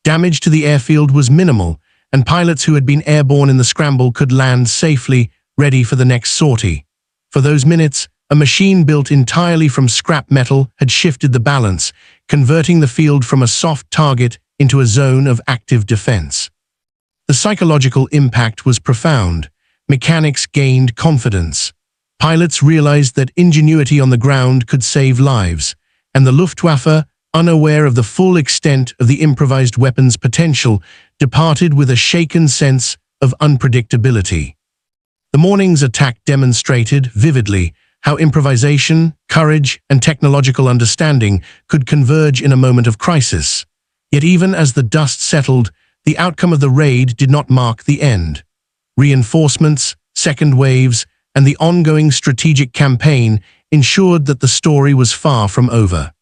Damage to the airfield was minimal, and pilots who had been airborne in the scramble could land safely, ready for the next sortie. For those minutes, a machine built entirely from scrap metal had shifted the balance, converting the field from a soft target into a zone of active defense. The psychological impact was profound. Mechanics gained confidence. Pilots realized that ingenuity on the ground could save lives, and the Luftwaffe, unaware of the full extent of the improvised weapon's potential, departed with a shaken sense of unpredictability. The morning's attack demonstrated, vividly, how improvisation, courage, and technological understanding could converge in a moment of crisis. Yet even as the dust settled, the outcome of the raid did not mark the end. Reinforcements, second waves, and the ongoing strategic campaign ensured that the story was far from over.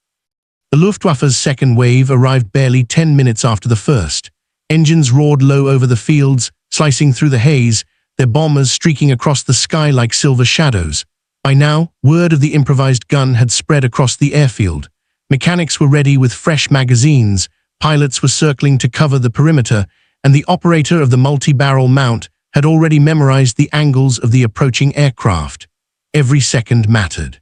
The Luftwaffe's second wave arrived barely 10 minutes after the first. Engines roared low over the fields, slicing through the haze, their bombers streaking across the sky like silver shadows. By now, word of the improvised gun had spread across the airfield. Mechanics were ready with fresh magazines, pilots were circling to cover the perimeter, and the operator of the multi-barrel mount had already memorized the angles of the approaching aircraft. Every second mattered.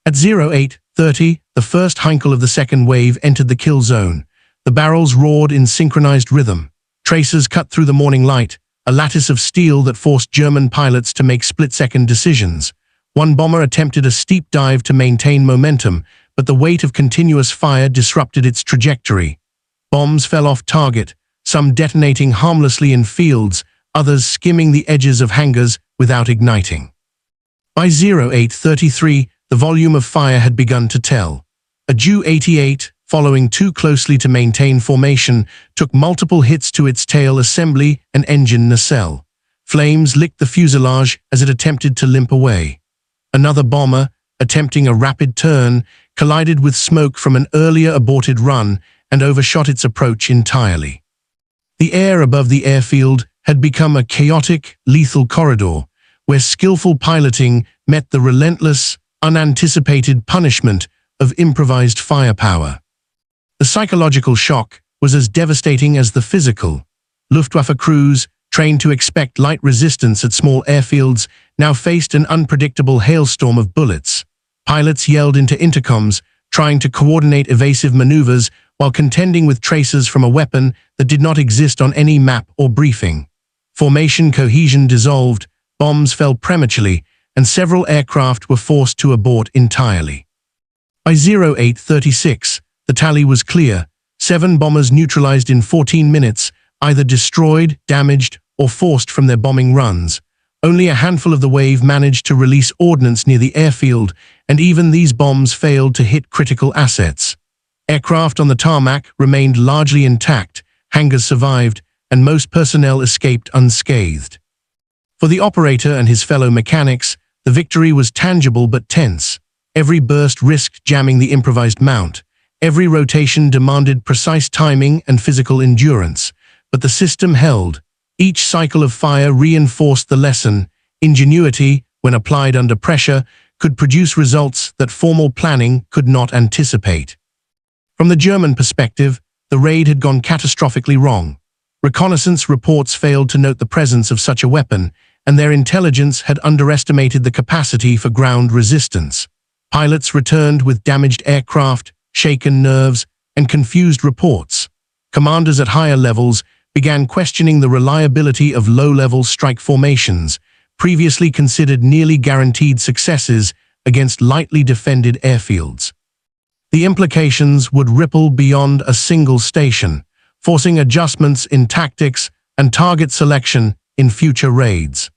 At 08:30, the first Heinkel of the second wave entered the kill zone. The barrels roared in synchronized rhythm. Tracers cut through the morning light, a lattice of steel that forced German pilots to make split-second decisions. One bomber attempted a steep dive to maintain momentum, but the weight of continuous fire disrupted its trajectory. Bombs fell off target, some detonating harmlessly in fields, others skimming the edges of hangars without igniting. By 08:33, the volume of fire had begun to tell. A Ju-88, following too closely to maintain formation, took multiple hits to its tail assembly and engine nacelle. Flames licked the fuselage as it attempted to limp away. Another bomber, attempting a rapid turn, collided with smoke from an earlier aborted run and overshot its approach entirely. The air above the airfield had become a chaotic, lethal corridor, where skillful piloting met the relentless, unanticipated punishment of improvised firepower. The psychological shock was as devastating as the physical. Luftwaffe crews, trained to expect light resistance at small airfields, now faced an unpredictable hailstorm of bullets. Pilots yelled into intercoms, trying to coordinate evasive maneuvers while contending with traces from a weapon that did not exist on any map or briefing. Formation cohesion dissolved, bombs fell prematurely, and several aircraft were forced to abort entirely. By 08:36, the tally was clear. 7 bombers neutralized in 14 minutes, either destroyed, damaged, or forced from their bombing runs. Only a handful of the wave managed to release ordnance near the airfield, and even these bombs failed to hit critical assets. Aircraft on the tarmac remained largely intact, hangars survived, and most personnel escaped unscathed. For the operator and his fellow mechanics, the victory was tangible but tense. Every burst risked jamming the improvised mount. Every rotation demanded precise timing and physical endurance. But the system held. Each cycle of fire reinforced the lesson. Ingenuity, when applied under pressure, could produce results that formal planning could not anticipate. From the German perspective, the raid had gone catastrophically wrong. Reconnaissance reports failed to note the presence of such a weapon, and their intelligence had underestimated the capacity for ground resistance. Pilots returned with damaged aircraft, shaken nerves, and confused reports. Commanders at higher levels began questioning the reliability of low-level strike formations, previously considered nearly guaranteed successes against lightly defended airfields. The implications would ripple beyond a single station, forcing adjustments in tactics and target selection in future raids.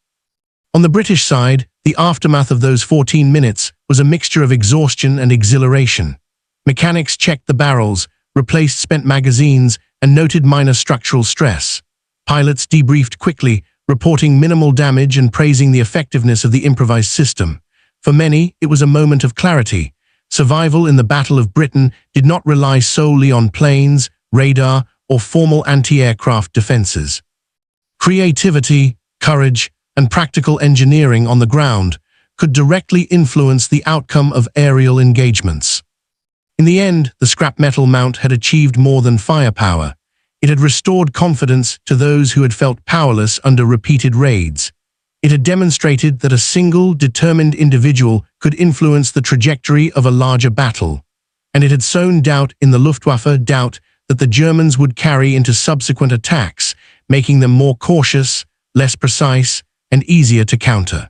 On the British side, the aftermath of those 14 minutes was a mixture of exhaustion and exhilaration. Mechanics checked the barrels, replaced spent magazines, and noted minor structural stress. Pilots debriefed quickly, reporting minimal damage and praising the effectiveness of the improvised system. For many, it was a moment of clarity. Survival in the Battle of Britain did not rely solely on planes, radar, or formal anti-aircraft defenses. Creativity, courage, and practical engineering on the ground could directly influence the outcome of aerial engagements. In the end, the scrap metal mount had achieved more than firepower. It had restored confidence to those who had felt powerless under repeated raids. It had demonstrated that a single, determined individual could influence the trajectory of a larger battle. And it had sown doubt in the Luftwaffe, doubt that the Germans would carry into subsequent attacks, making them more cautious, less precise, and easier to counter.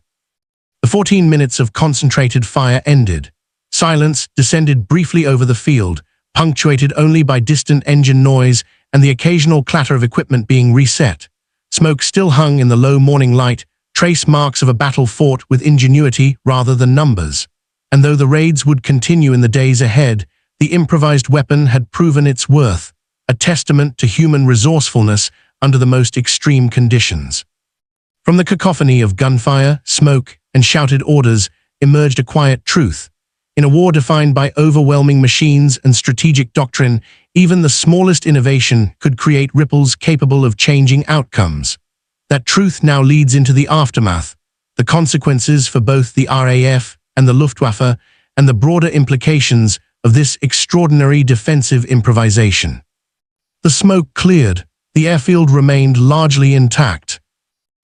The 14 minutes of concentrated fire ended. Silence descended briefly over the field, punctuated only by distant engine noise and the occasional clatter of equipment being reset. Smoke still hung in the low morning light, trace marks of a battle fought with ingenuity rather than numbers. And though the raids would continue in the days ahead, the improvised weapon had proven its worth, a testament to human resourcefulness under the most extreme conditions. From the cacophony of gunfire, smoke, and shouted orders emerged a quiet truth. In a war defined by overwhelming machines and strategic doctrine, even the smallest innovation could create ripples capable of changing outcomes. That truth now leads into the aftermath, the consequences for both the RAF and the Luftwaffe, and the broader implications of this extraordinary defensive improvisation. The smoke cleared, the airfield remained largely intact.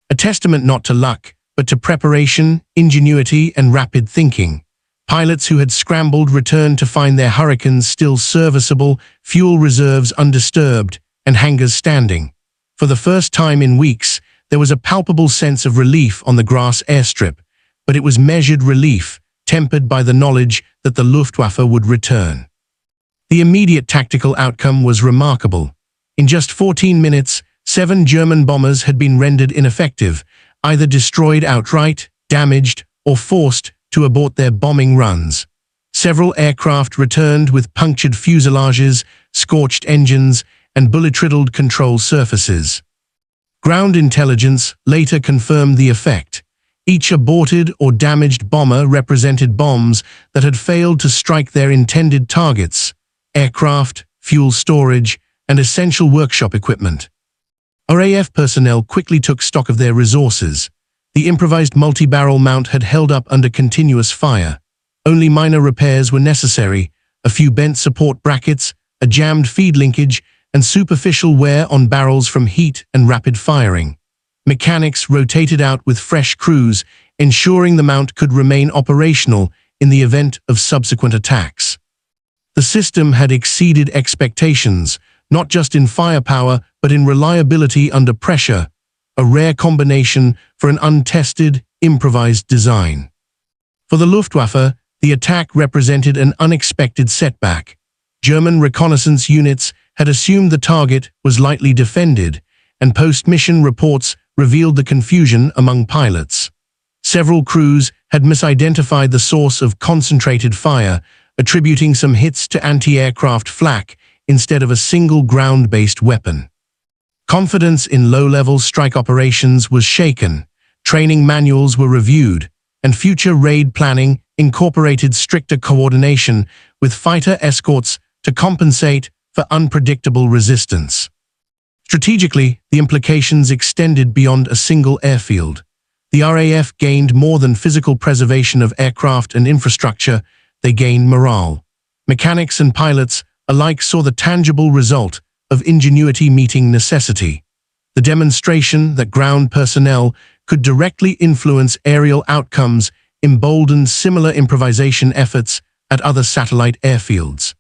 A testament not to luck, but to preparation, ingenuity, and rapid thinking. Pilots who had scrambled returned to find their Hurricanes still serviceable, fuel reserves undisturbed, and hangars standing. For the first time in weeks, there was a palpable sense of relief on the grass airstrip, but it was measured relief, tempered by the knowledge that the Luftwaffe would return. The immediate tactical outcome was remarkable. In just 14 minutes, 7 German bombers had been rendered ineffective, either destroyed outright, damaged, or forced to abort their bombing runs. Several aircraft returned with punctured fuselages, scorched engines, and bullet-riddled control surfaces. Ground intelligence later confirmed the effect. Each aborted or damaged bomber represented bombs that had failed to strike their intended targets: aircraft, fuel storage, and essential workshop equipment. RAF personnel quickly took stock of their resources. The improvised multi-barrel mount had held up under continuous fire. Only minor repairs were necessary: a few bent support brackets, a jammed feed linkage, and superficial wear on barrels from heat and rapid firing. Mechanics rotated out with fresh crews, ensuring the mount could remain operational in the event of subsequent attacks. The system had exceeded expectations, not just in firepower but in reliability under pressure, a rare combination for an untested, improvised design. For the Luftwaffe, the attack represented an unexpected setback. German reconnaissance units had assumed the target was lightly defended, and post-mission reports revealed the confusion among pilots. Several crews had misidentified the source of concentrated fire, attributing some hits to anti-aircraft flak instead of a single ground-based weapon. Confidence in low-level strike operations was shaken, training manuals were reviewed, and future raid planning incorporated stricter coordination with fighter escorts to compensate for unpredictable resistance. Strategically, the implications extended beyond a single airfield. The RAF gained more than physical preservation of aircraft and infrastructure, they gained morale. Mechanics and pilots alike saw the tangible result of ingenuity meeting necessity. The demonstration that ground personnel could directly influence aerial outcomes emboldened similar improvisation efforts at other satellite airfields.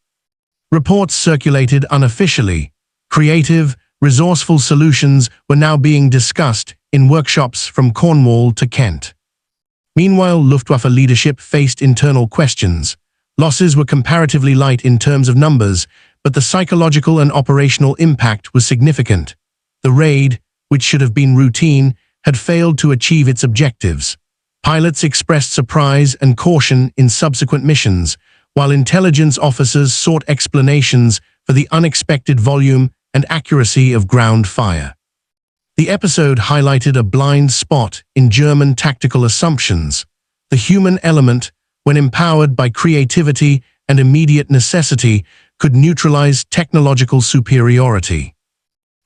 Reports circulated unofficially. Creative, resourceful solutions were now being discussed in workshops from Cornwall to Kent. Meanwhile, Luftwaffe leadership faced internal questions. Losses were comparatively light in terms of numbers, but the psychological and operational impact was significant. The raid, which should have been routine, had failed to achieve its objectives. Pilots expressed surprise and caution in subsequent missions, while intelligence officers sought explanations for the unexpected volume and accuracy of ground fire. The episode highlighted a blind spot in German tactical assumptions. The human element, when empowered by creativity and immediate necessity, could neutralize technological superiority.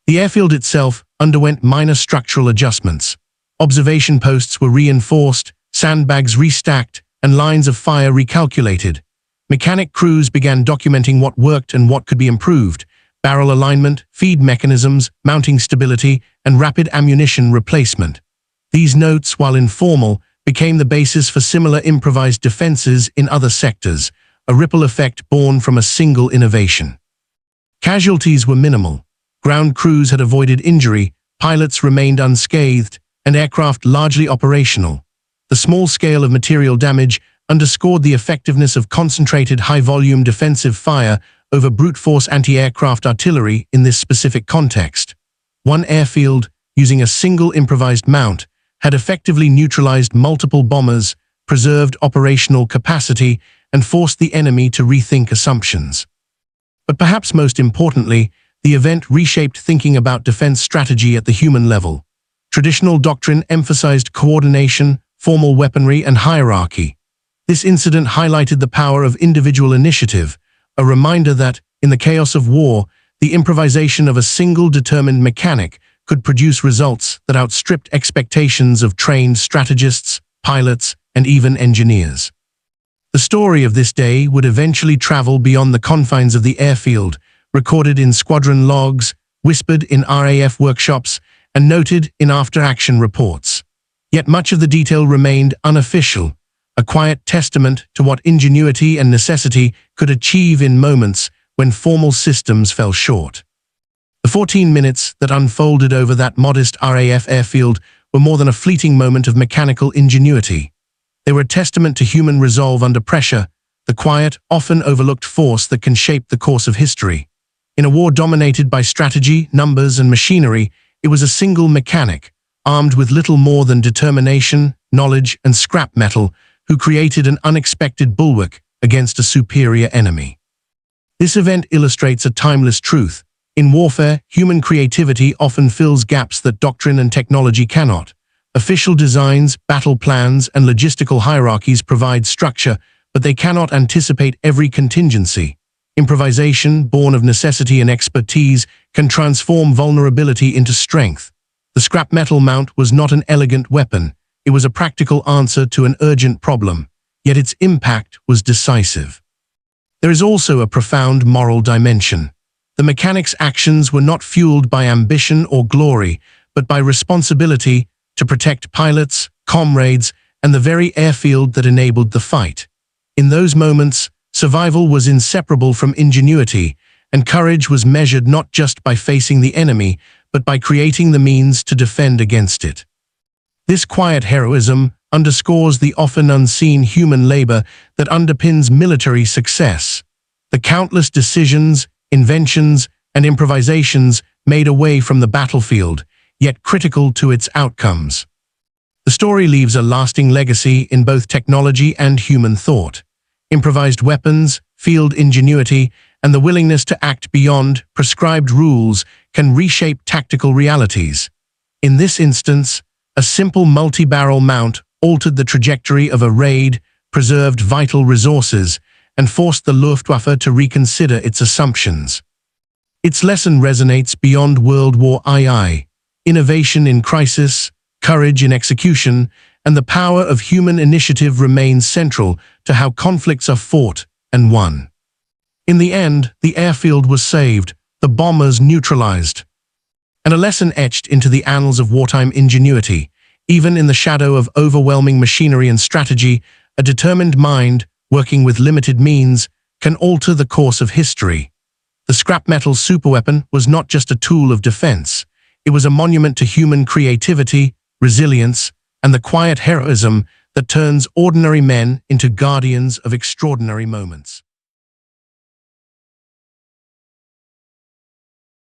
The airfield itself underwent minor structural adjustments. Observation posts were reinforced, sandbags restacked, and lines of fire recalculated. Mechanic crews began documenting what worked and what could be improved: barrel alignment, feed mechanisms, mounting stability, and rapid ammunition replacement. These notes, while informal, became the basis for similar improvised defenses in other sectors, a ripple effect born from a single innovation. Casualties were minimal. Ground crews had avoided injury, pilots remained unscathed, and aircraft largely operational. The small scale of material damage underscored the effectiveness of concentrated high-volume defensive fire over brute-force anti-aircraft artillery in this specific context. One airfield, using a single improvised mount, had effectively neutralized multiple bombers, preserved operational capacity, and forced the enemy to rethink assumptions. But perhaps most importantly, the event reshaped thinking about defense strategy at the human level. Traditional doctrine emphasized coordination, formal weaponry, and hierarchy. This incident highlighted the power of individual initiative, a reminder that, in the chaos of war, the improvisation of a single determined mechanic could produce results that outstripped expectations of trained strategists, pilots, and even engineers. The story of this day would eventually travel beyond the confines of the airfield, recorded in squadron logs, whispered in RAF workshops, and noted in after-action reports. Yet much of the detail remained unofficial, a quiet testament to what ingenuity and necessity could achieve in moments when formal systems fell short. The 14 minutes that unfolded over that modest RAF airfield were more than a fleeting moment of mechanical ingenuity. They were a testament to human resolve under pressure, the quiet, often overlooked force that can shape the course of history. In a war dominated by strategy, numbers, and machinery, it was a single mechanic, armed with little more than determination, knowledge, and scrap metal, who created an unexpected bulwark against a superior enemy. This event illustrates a timeless truth. In warfare, human creativity often fills gaps that doctrine and technology cannot. Official designs, battle plans, and logistical hierarchies provide structure, but they cannot anticipate every contingency. Improvisation, born of necessity and expertise, can transform vulnerability into strength. The scrap metal mount was not an elegant weapon. It was a practical answer to an urgent problem, yet its impact was decisive. There is also a profound moral dimension. The mechanic's actions were not fueled by ambition or glory, but by responsibility to protect pilots, comrades, and the very airfield that enabled the fight. In those moments, survival was inseparable from ingenuity, and courage was measured not just by facing the enemy, but by creating the means to defend against it. This quiet heroism underscores the often unseen human labor that underpins military success. The countless decisions, inventions, and improvisations made away from the battlefield, yet critical to its outcomes. The story leaves a lasting legacy in both technology and human thought. Improvised weapons, field ingenuity, and the willingness to act beyond prescribed rules can reshape tactical realities. In this instance, a simple multi-barrel mount altered the trajectory of a raid, preserved vital resources, and forced the Luftwaffe to reconsider its assumptions. Its lesson resonates beyond World War II. Innovation in crisis, courage in execution, and the power of human initiative remains central to how conflicts are fought and won. In the end, the airfield was saved, the bombers neutralized, and a lesson etched into the annals of wartime ingenuity. Even in the shadow of overwhelming machinery and strategy, a determined mind, working with limited means, can alter the course of history. The scrap metal superweapon was not just a tool of defense. It was a monument to human creativity, resilience, and the quiet heroism that turns ordinary men into guardians of extraordinary moments.